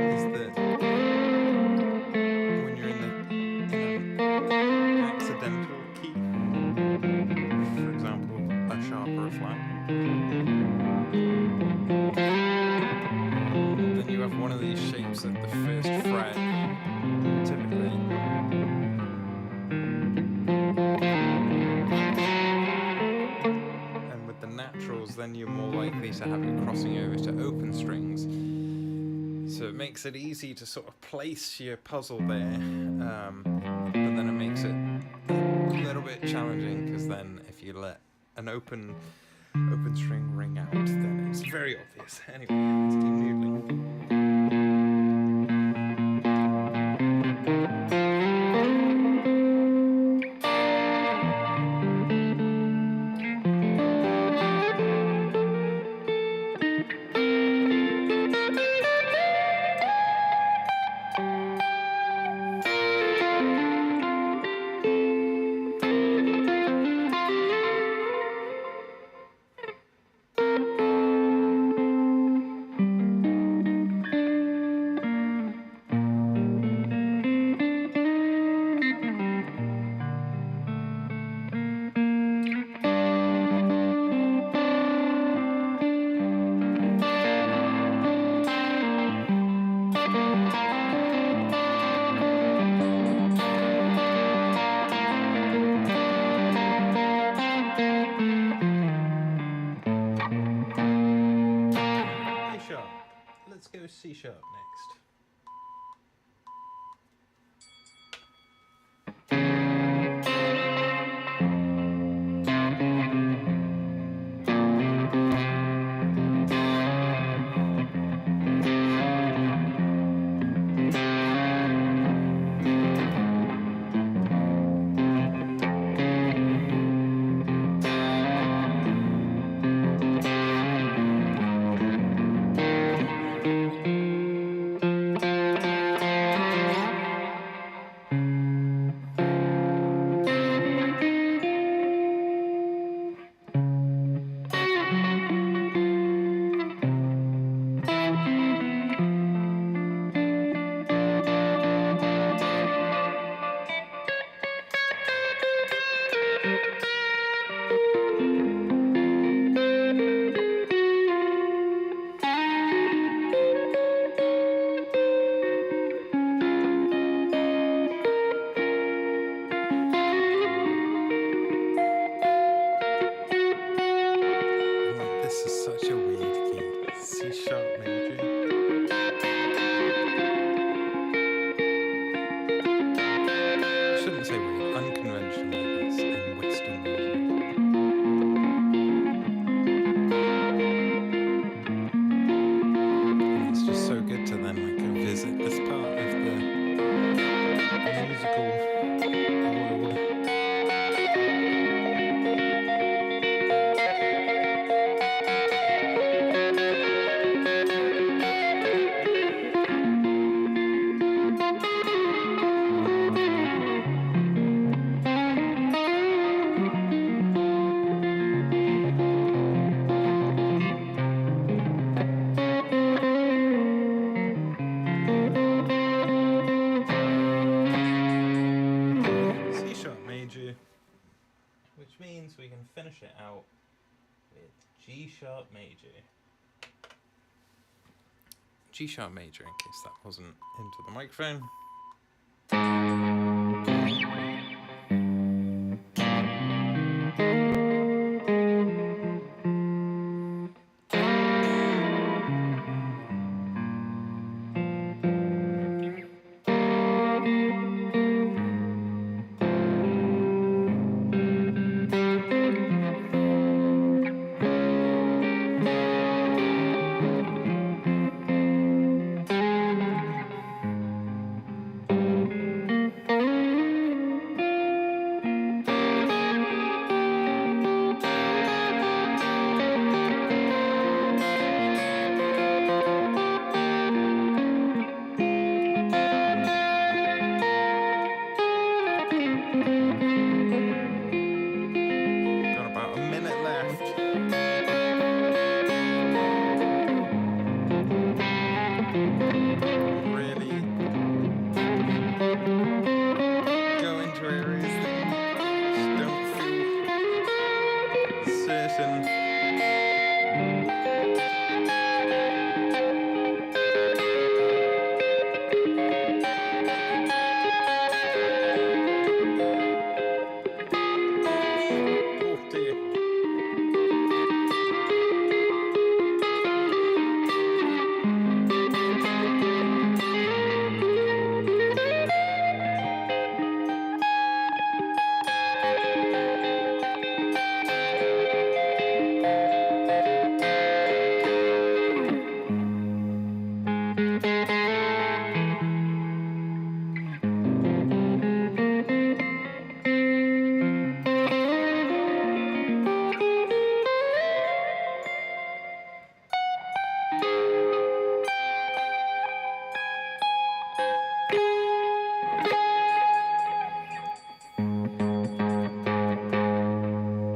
Speaker 1: is that when you're in an accidental key, for example, a sharp or a flat, then you have one of these shapes at the first fret, typically. And with the naturals, then you're more likely to have it crossing over to open strings. So it makes it easy to sort of place your puzzle there, but then it makes it a little bit challenging, because then if you let an open string ring out, then it's very obvious. Anyway, let's keep noodling. unconventional, I guess, in Western music. And it's just so good to then like go visit this part of the musical world. C sharp major, which means we can finish it out with G sharp major. G sharp major, in case that wasn't into the microphone. Got about a minute left. Really go into areas that you just don't feel certain. Oh dear.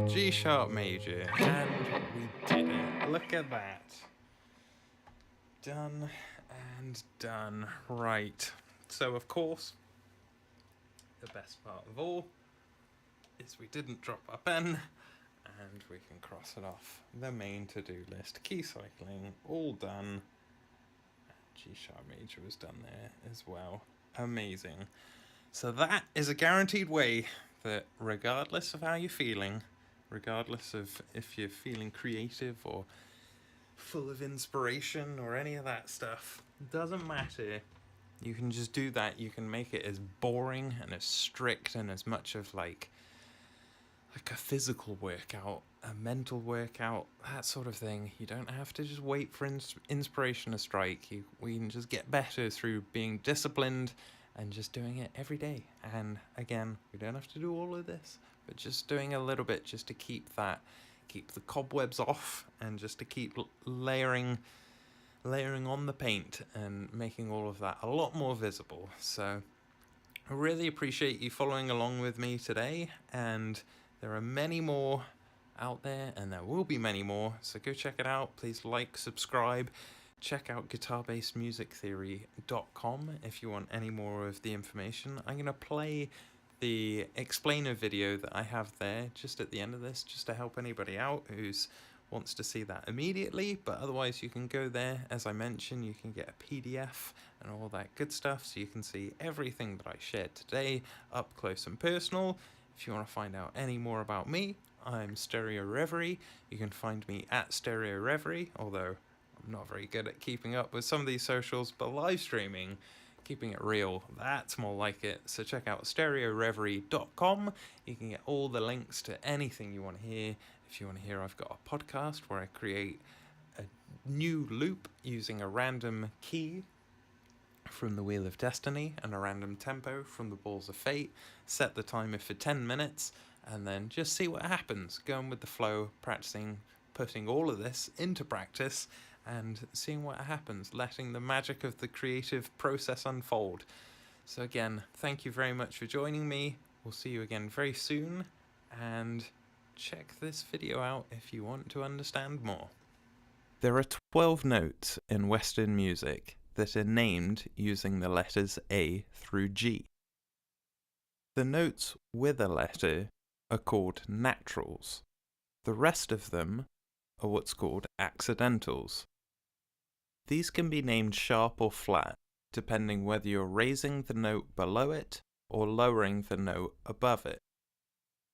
Speaker 1: G sharp major, and we did it. Look at that. Done and done. Right. So, of course, the best part of all is we didn't drop our pen, and we can cross it off the main to-do list. Key cycling, all done. G sharp major was done there as well. Amazing. So that is a guaranteed way that regardless of how you're feeling, regardless of if you're feeling creative or full of inspiration or any of that stuff, doesn't matter. You can just do that. You can make it as boring and as strict and as much of like a physical workout, a mental workout, that sort of thing. You don't have to just wait for inspiration to strike. We can just get better through being disciplined and just doing it every day. And again, we don't have to do all of this, but just doing a little bit just to keep the cobwebs off and just to keep layering on the paint and making all of that a lot more visible. So I really appreciate you following along with me today, and there are many more out there, and there will be many more, so go check it out. Please like, subscribe, check out guitarbasedmusictheory.com if you want any more of the information. I'm going to play the explainer video that I have there just at the end of this, just to help anybody out who wants to see that immediately. But otherwise, you can go there. As I mentioned, you can get a PDF and all that good stuff, so you can see everything that I shared today up close and personal. If you want to find out any more about me, I'm Stereo Reverie. You can find me at Stereo Reverie, although I'm not very good at keeping up with some of these socials, but live streaming keeping it real, that's more like it. So check out stereoreverie.com. You can get all the links to anything you want to hear. If you want to hear, I've got a podcast where I create a new loop using a random key from the Wheel of Destiny and a random tempo from the Balls of Fate. Set the timer for 10 minutes and then just see what happens. Going with the flow, practicing, putting all of this into practice and seeing what happens, letting the magic of the creative process unfold. So again, thank you very much for joining me. We'll see you again very soon, and check this video out if you want to understand more. There are 12 notes in Western music that are named using the letters A through G. The notes with a letter are called naturals. The rest of them are what's called accidentals. These can be named sharp or flat, depending whether you're raising the note below it or lowering the note above it.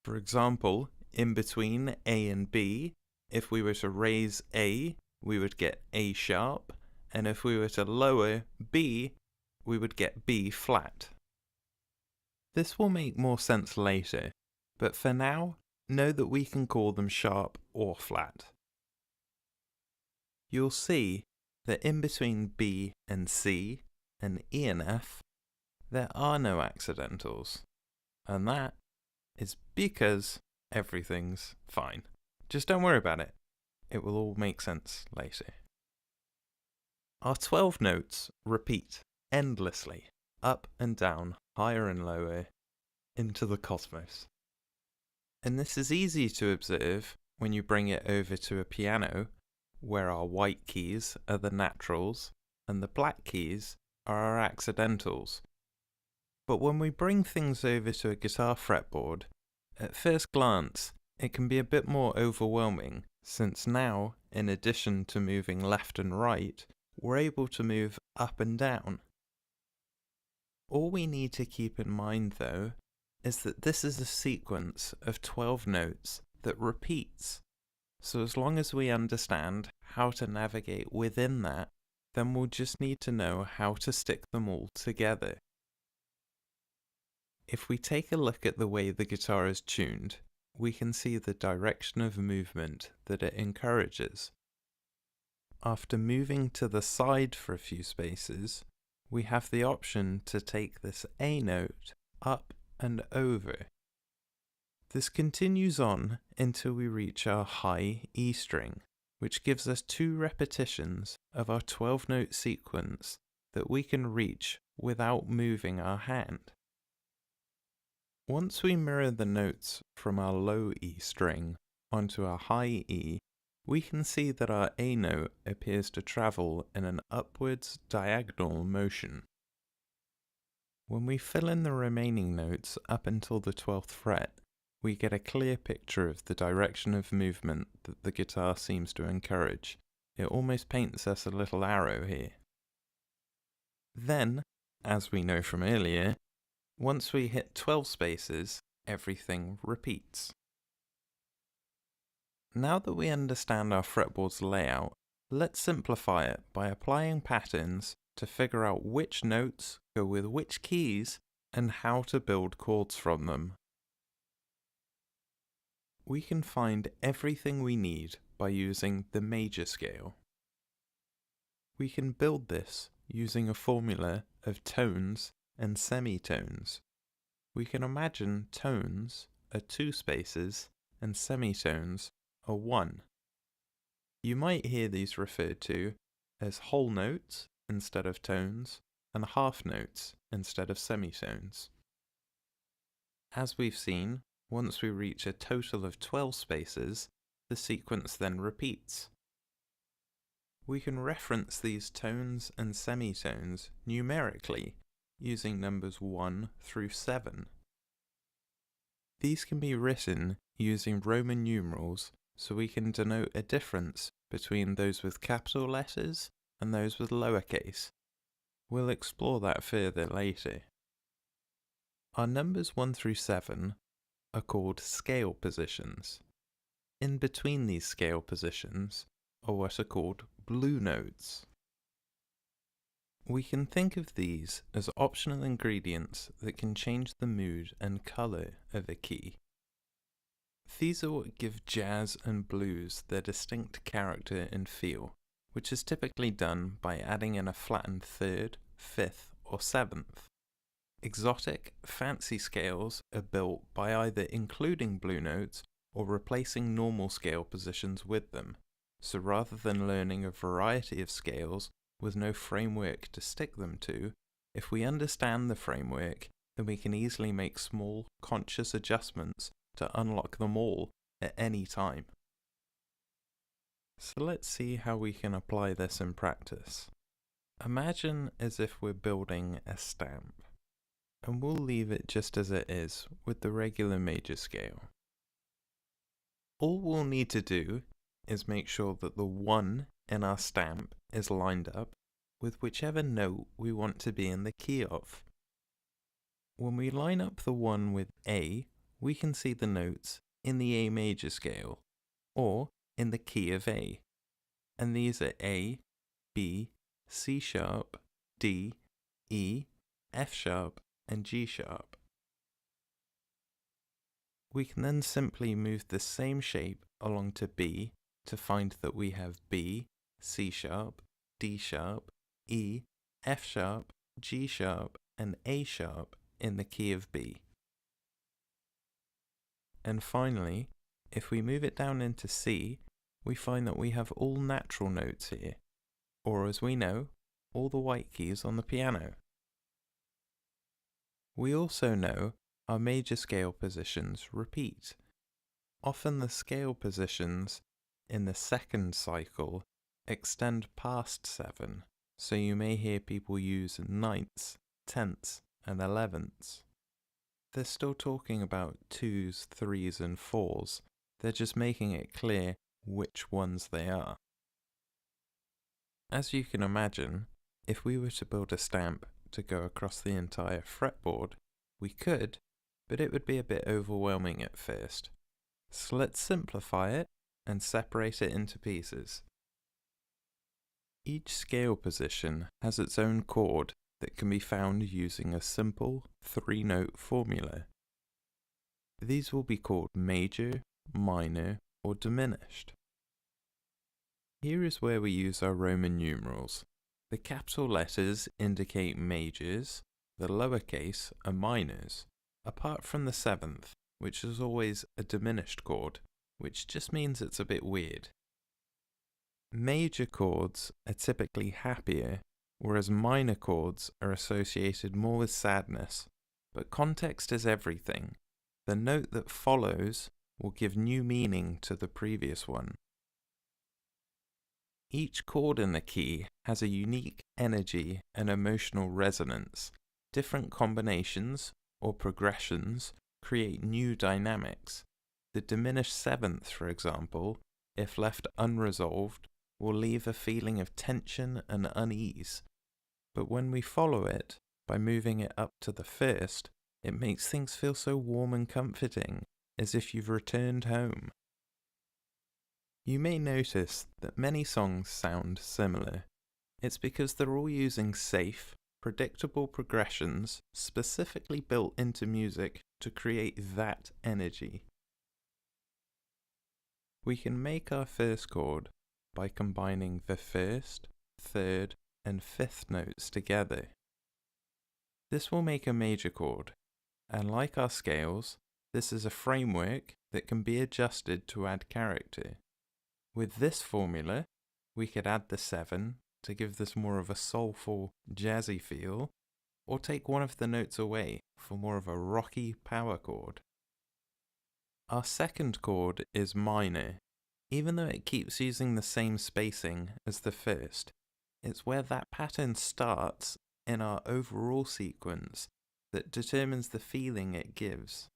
Speaker 1: For example, in between A and B, if we were to raise A, we would get A sharp, and if we were to lower B, we would get B flat. This will make more sense later, but for now, know that we can call them sharp or flat. You'll see that in between B and C, and E and F, there are no accidentals, and that is because everything's fine. Just don't worry about it. It will all make sense later. Our 12 notes repeat endlessly, up and down, higher and lower, into the cosmos. And this is easy to observe when you bring it over to a piano, where our white keys are the naturals and the black keys are our accidentals. But when we bring things over to a guitar fretboard, at first glance it can be a bit more overwhelming, since now, in addition to moving left and right, we're able to move up and down. All we need to keep in mind though is that this is a sequence of 12 notes that repeats. So as long as we understand how to navigate within that, then we'll just need to know how to stick them all together. If we take a look at the way the guitar is tuned, we can see the direction of movement that it encourages. After moving to the side for a few spaces, we have the option to take this A note up and over. This continues on until we reach our high E string, which gives us 2 repetitions of our 12-note sequence that we can reach without moving our hand. Once we mirror the notes from our low E string onto our high E, we can see that our A note appears to travel in an upwards diagonal motion. When we fill in the remaining notes up until the 12th fret, we get a clear picture of the direction of movement that the guitar seems to encourage. It almost paints us a little arrow here. Then, as we know from earlier, once we hit 12 spaces, everything repeats. Now that we understand our fretboard's layout, let's simplify it by applying patterns to figure out which notes go with which keys and how to build chords from them. We can find everything we need by using the major scale. We can build this using a formula of tones and semitones. We can imagine tones are 2 spaces and semitones are 1. You might hear these referred to as whole notes instead of tones and half notes instead of semitones. As we've seen, once we reach a total of 12 spaces, the sequence then repeats. We can reference these tones and semitones numerically using numbers 1 through 7. These can be written using Roman numerals so we can denote a difference between those with capital letters and those with lowercase. We'll explore that further later. Our numbers 1 through 7 are called scale positions. In between these scale positions are what are called blue notes. We can think of these as optional ingredients that can change the mood and colour of a key. These are what give jazz and blues their distinct character and feel, which is typically done by adding in a flattened third, fifth, or seventh. Exotic, fancy scales are built by either including blue notes or replacing normal scale positions with them. So rather than learning a variety of scales with no framework to stick them to, if we understand the framework, then we can easily make small, conscious adjustments to unlock them all at any time. So let's see how we can apply this in practice. Imagine as if we're building a stamp, and we'll leave it just as it is with the regular major scale. All we'll need to do is make sure that the 1 in our stamp is lined up with whichever note we want to be in the key of. When we line up the 1 with A, we can see the notes in the A major scale, or in the key of A, and these are A, B, C sharp, D, E, F sharp, and G sharp. We can then simply move the same shape along to B to find that we have B, C sharp, D sharp, E, F sharp, G sharp, and A sharp in the key of B. And finally, if we move it down into C, we find that we have all natural notes here, or as we know, all the white keys on the piano. We also know our major scale positions repeat. Often the scale positions in the second cycle extend past 7, so you may hear people use ninths, tenths, and elevenths. They're still talking about 2s, 3s, and 4s. They're just making it clear which ones they are. As you can imagine, if we were to build a stamp to go across the entire fretboard, we could, but it would be a bit overwhelming at first. So let's simplify it and separate it into pieces. Each scale position has its own chord that can be found using a simple 3-note formula. These will be called major, minor, or diminished. Here is where we use our Roman numerals. The capital letters indicate majors, the lowercase are minors, apart from the 7th, which is always a diminished chord, which just means it's a bit weird. Major chords are typically happier, whereas minor chords are associated more with sadness, but context is everything. The note that follows will give new meaning to the previous one. Each chord in the key has a unique energy and emotional resonance. Different combinations or progressions create new dynamics. The diminished 7th, for example, if left unresolved, will leave a feeling of tension and unease. But when we follow it, by moving it up to the 1st, it makes things feel so warm and comforting, as if you've returned home. You may notice that many songs sound similar. It's because they're all using safe, predictable progressions specifically built into music to create that energy. We can make our first chord by combining the 1st, 3rd, and 5th notes together. This will make a major chord, and like our scales, this is a framework that can be adjusted to add character. With this formula, we could add the 7 to give this more of a soulful, jazzy feel, or take one of the notes away for more of a rocky power chord. Our second chord is minor. Even though it keeps using the same spacing as the first, it's where that pattern starts in our overall sequence that determines the feeling it gives.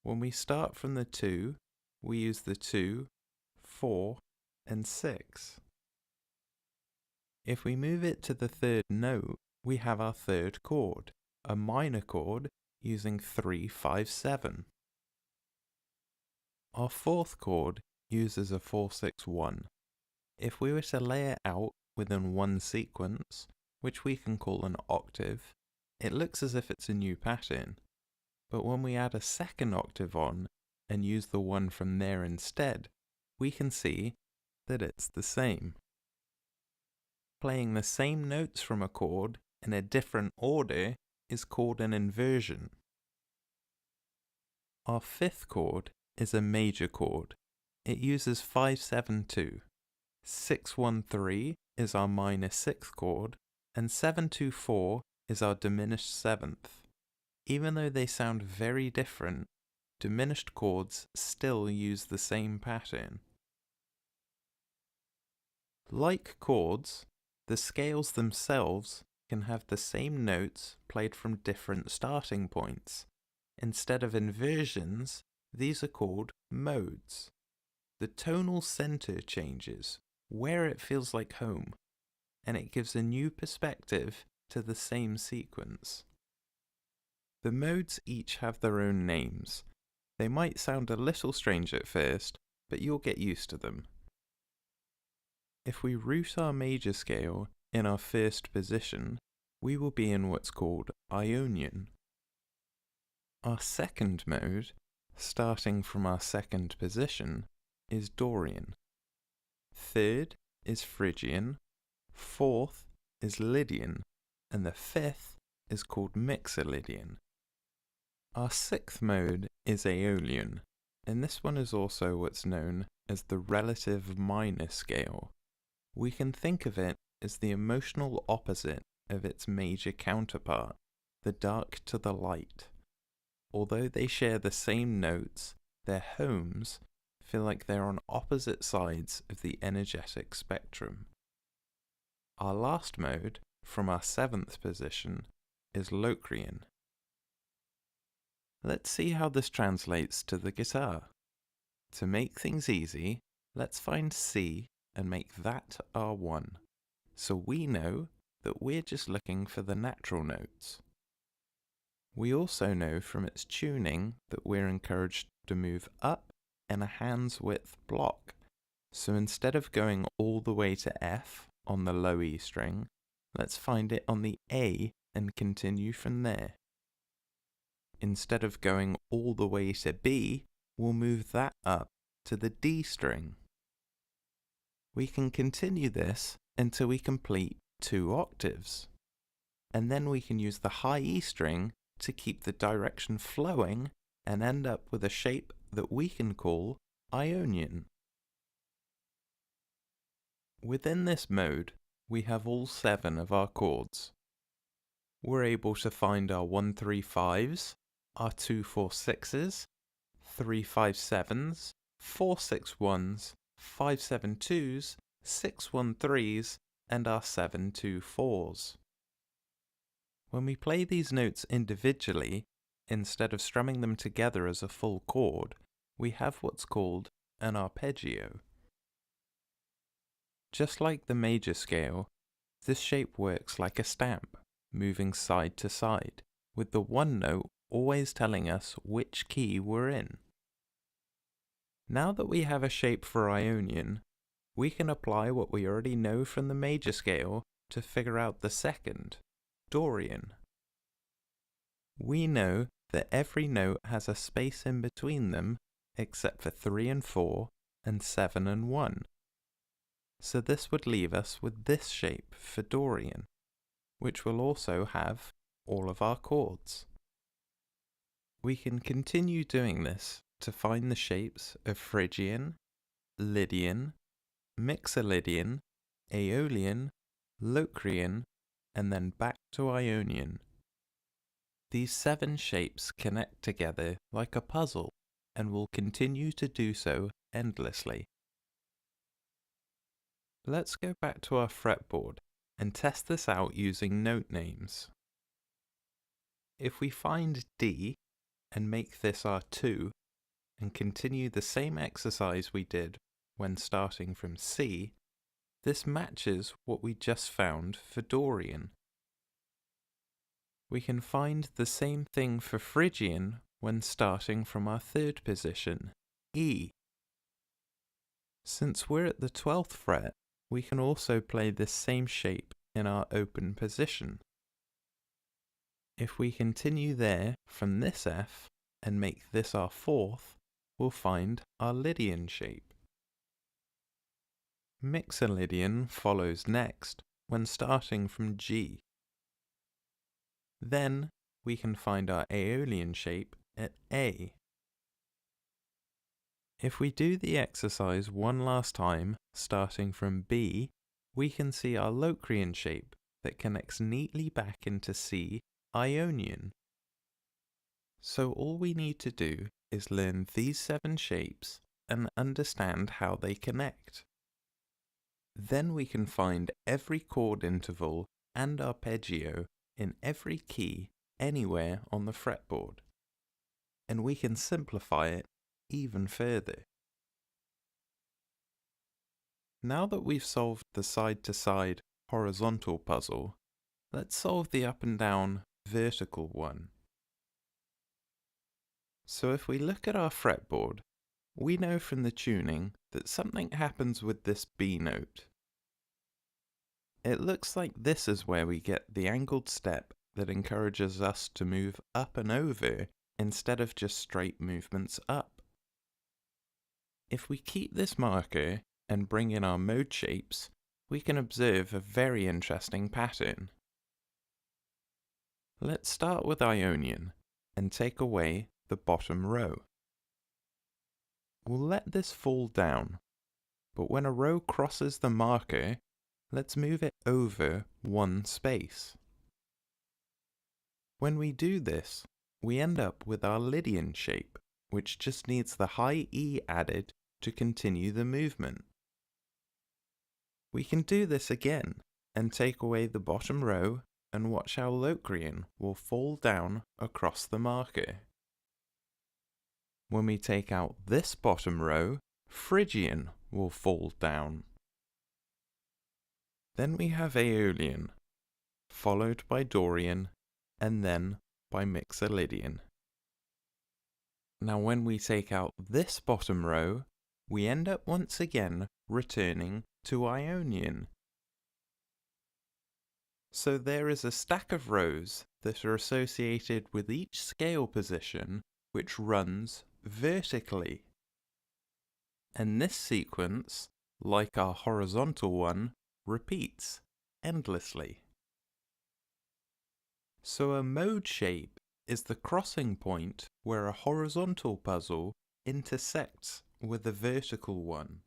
Speaker 1: When we start from the 2, we use the 2, 4, and 6. If we move it to the 3rd note, we have our 3rd chord, a minor chord using 3, 5, 7. Our 4th chord uses a 4, 6, 1. If we were to lay it out within one sequence, which we can call an octave, it looks as if it's a new pattern. But when we add a second octave on and use the one from there instead, we can see that it's the same. Playing the same notes from a chord in a different order is called an inversion. Our fifth chord is a major chord. It uses 5-7-2. 6-1-3 is our minor sixth chord, and 7-2-4 is our diminished seventh. Even though they sound very different, diminished chords still use the same pattern. Like chords, the scales themselves can have the same notes played from different starting points. Instead of inversions, these are called modes. The tonal center changes, where it feels like home, and it gives a new perspective to the same sequence. The modes each have their own names. They might sound a little strange at first, but you'll get used to them. If we root our major scale in our first position, we will be in what's called Ionian. Our second mode, starting from our second position, is Dorian. Third is Phrygian, fourth is Lydian, and the fifth is called Mixolydian. Our sixth mode is Aeolian, and this one is also what's known as the relative minor scale. We can think of it as the emotional opposite of its major counterpart, the dark to the light. Although they share the same notes, their homes feel like they're on opposite sides of the energetic spectrum. Our last mode, from our seventh position, is Locrian. Let's see how this translates to the guitar. To make things easy, let's find C and make that our 1. So we know that we're just looking for the natural notes. We also know from its tuning that we're encouraged to move up in a hand's width block. So instead of going all the way to F on the low E string, let's find it on the A and continue from there. Instead of going all the way to B, we'll move that up to the D string. We can continue this until we complete 2 octaves. And then we can use the high E string to keep the direction flowing and end up with a shape that we can call Ionian. Within this mode, we have all 7 of our chords. We're able to find our 1-3-5s, our 2-4-6s, 3-5-7s, 4-6-1s, 5-7-2s, 6-1-3s, and our 7-2-4s. When we play these notes individually, instead of strumming them together as a full chord, we have what's called an arpeggio. Just like the major scale, this shape works like a stamp, moving side to side, with the one note always telling us which key we're in. Now that we have a shape for Ionian, we can apply what we already know from the major scale to figure out the second, Dorian. We know that every note has a space in between them except for 3 and 4 and 7 and 1. So this would leave us with this shape for Dorian, which will also have all of our chords. We can continue doing this to find the shapes of Phrygian, Lydian, Mixolydian, Aeolian, Locrian, and then back to Ionian. These 7 shapes connect together like a puzzle and will continue to do so endlessly. Let's go back to our fretboard and test this out using note names. If we find D and make this our 2 and continue the same exercise we did when starting from C, this matches what we just found for Dorian. We can find the same thing for Phrygian when starting from our 3rd position, E. Since we're at the 12th fret, we can also play this same shape in our open position. If we continue there from this F and make this our fourth, we'll find our Lydian shape. Mixolydian follows next when starting from G. Then we can find our Aeolian shape at A. If we do the exercise one last time, starting from B, we can see our Locrian shape that connects neatly back into C, Ionian. So all we need to do is learn these 7 shapes and understand how they connect. Then we can find every chord interval and arpeggio in every key anywhere on the fretboard. And we can simplify it even further. Now that we've solved the side-to-side horizontal puzzle, let's solve the up and down vertical one. So if we look at our fretboard, we know from the tuning that something happens with this B note. It looks like this is where we get the angled step that encourages us to move up and over instead of just straight movements up. If we keep this marker and bring in our mode shapes, we can observe a very interesting pattern. Let's start with Ionian and take away the bottom row. We'll let this fall down, but when a row crosses the marker, let's move it over one space. When we do this, we end up with our Lydian shape, which just needs the high E added to continue the movement. We can do this again and take away the bottom row and watch how Locrian will fall down across the marker. When we take out this bottom row, Phrygian will fall down. Then we have Aeolian, followed by Dorian, and then by Mixolydian. Now when we take out this bottom row, we end up once again returning to Ionian. So there is a stack of rows that are associated with each scale position which runs vertically. And this sequence, like our horizontal one, repeats endlessly. So a mode shape is the crossing point where a horizontal puzzle intersects with a vertical one.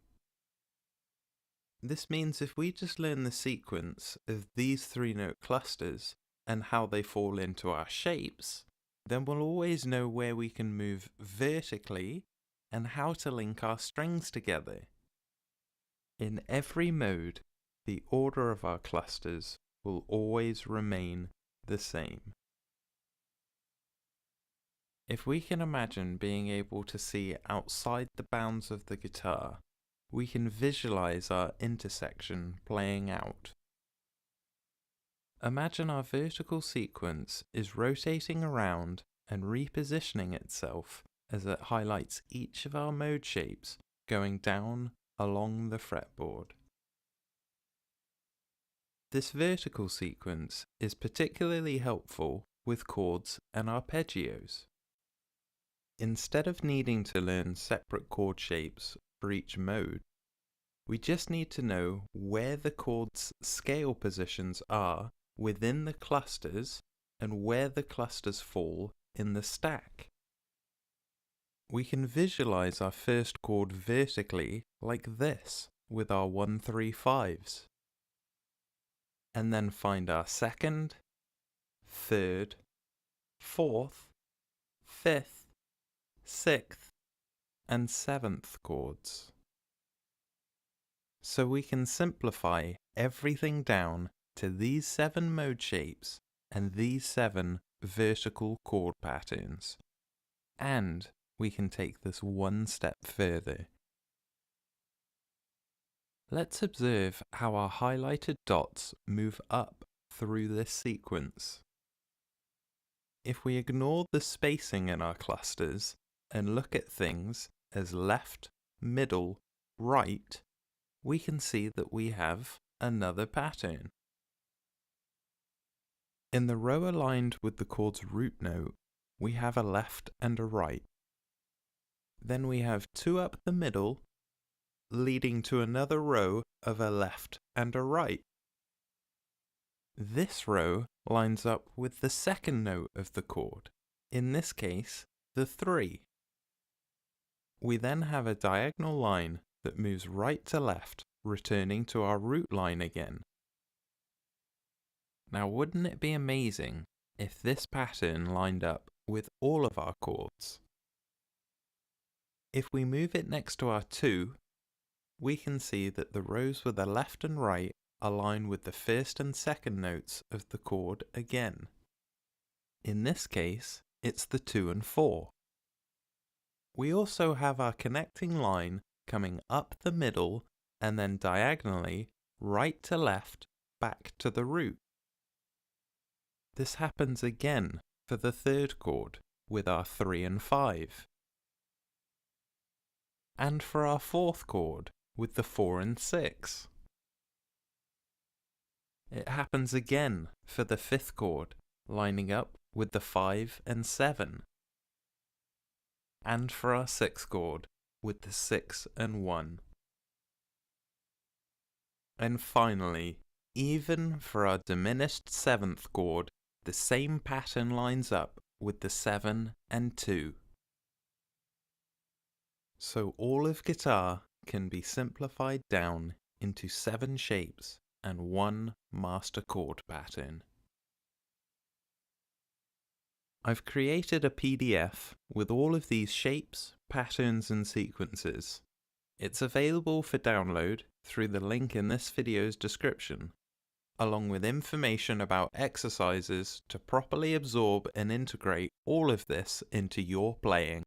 Speaker 1: This means if we just learn the sequence of these 3-note clusters and how they fall into our shapes, then we'll always know where we can move vertically and how to link our strings together. In every mode, the order of our clusters will always remain the same. If we can imagine being able to see outside the bounds of the guitar, we can visualize our intersection playing out. Imagine our vertical sequence is rotating around and repositioning itself as it highlights each of our mode shapes going down along the fretboard. This vertical sequence is particularly helpful with chords and arpeggios. Instead of needing to learn separate chord shapes for each mode, we just need to know where the chord's scale positions are within the clusters and where the clusters fall in the stack. We can visualize our first chord vertically like this with our 1-3-5s, and then find our second, third, fourth, fifth, sixth, and seventh chords. So we can simplify everything down to these 7 mode shapes and these 7 vertical chord patterns. And we can take this one step further. Let's observe how our highlighted dots move up through this sequence. If we ignore the spacing in our clusters and look at things as left, middle, right, we can see that we have another pattern. In the row aligned with the chord's root note, we have a left and a right. Then we have two up the middle, leading to another row of a left and a right. This row lines up with the second note of the chord, in this case, the 3. We then have a diagonal line that moves right to left, returning to our root line again. Now, wouldn't it be amazing if this pattern lined up with all of our chords? If we move it next to our 2, we can see that the rows with the left and right align with the first and second notes of the chord again. In this case, it's the 2 and 4. We also have our connecting line coming up the middle and then diagonally right to left back to the root. This happens again for the third chord with our 3 and 5. And for our fourth chord with the 4 and 6. It happens again for the fifth chord, lining up with the 5 and 7. And for our sixth chord with the 6 and 1. And finally, even for our diminished seventh chord, the same pattern lines up with the 7 and 2. So all of guitar can be simplified down into 7 shapes and 1 master chord pattern. I've created a PDF with all of these shapes, patterns and sequences. It's available for download through the link in this video's description, along with information about exercises to properly absorb and integrate all of this into your playing.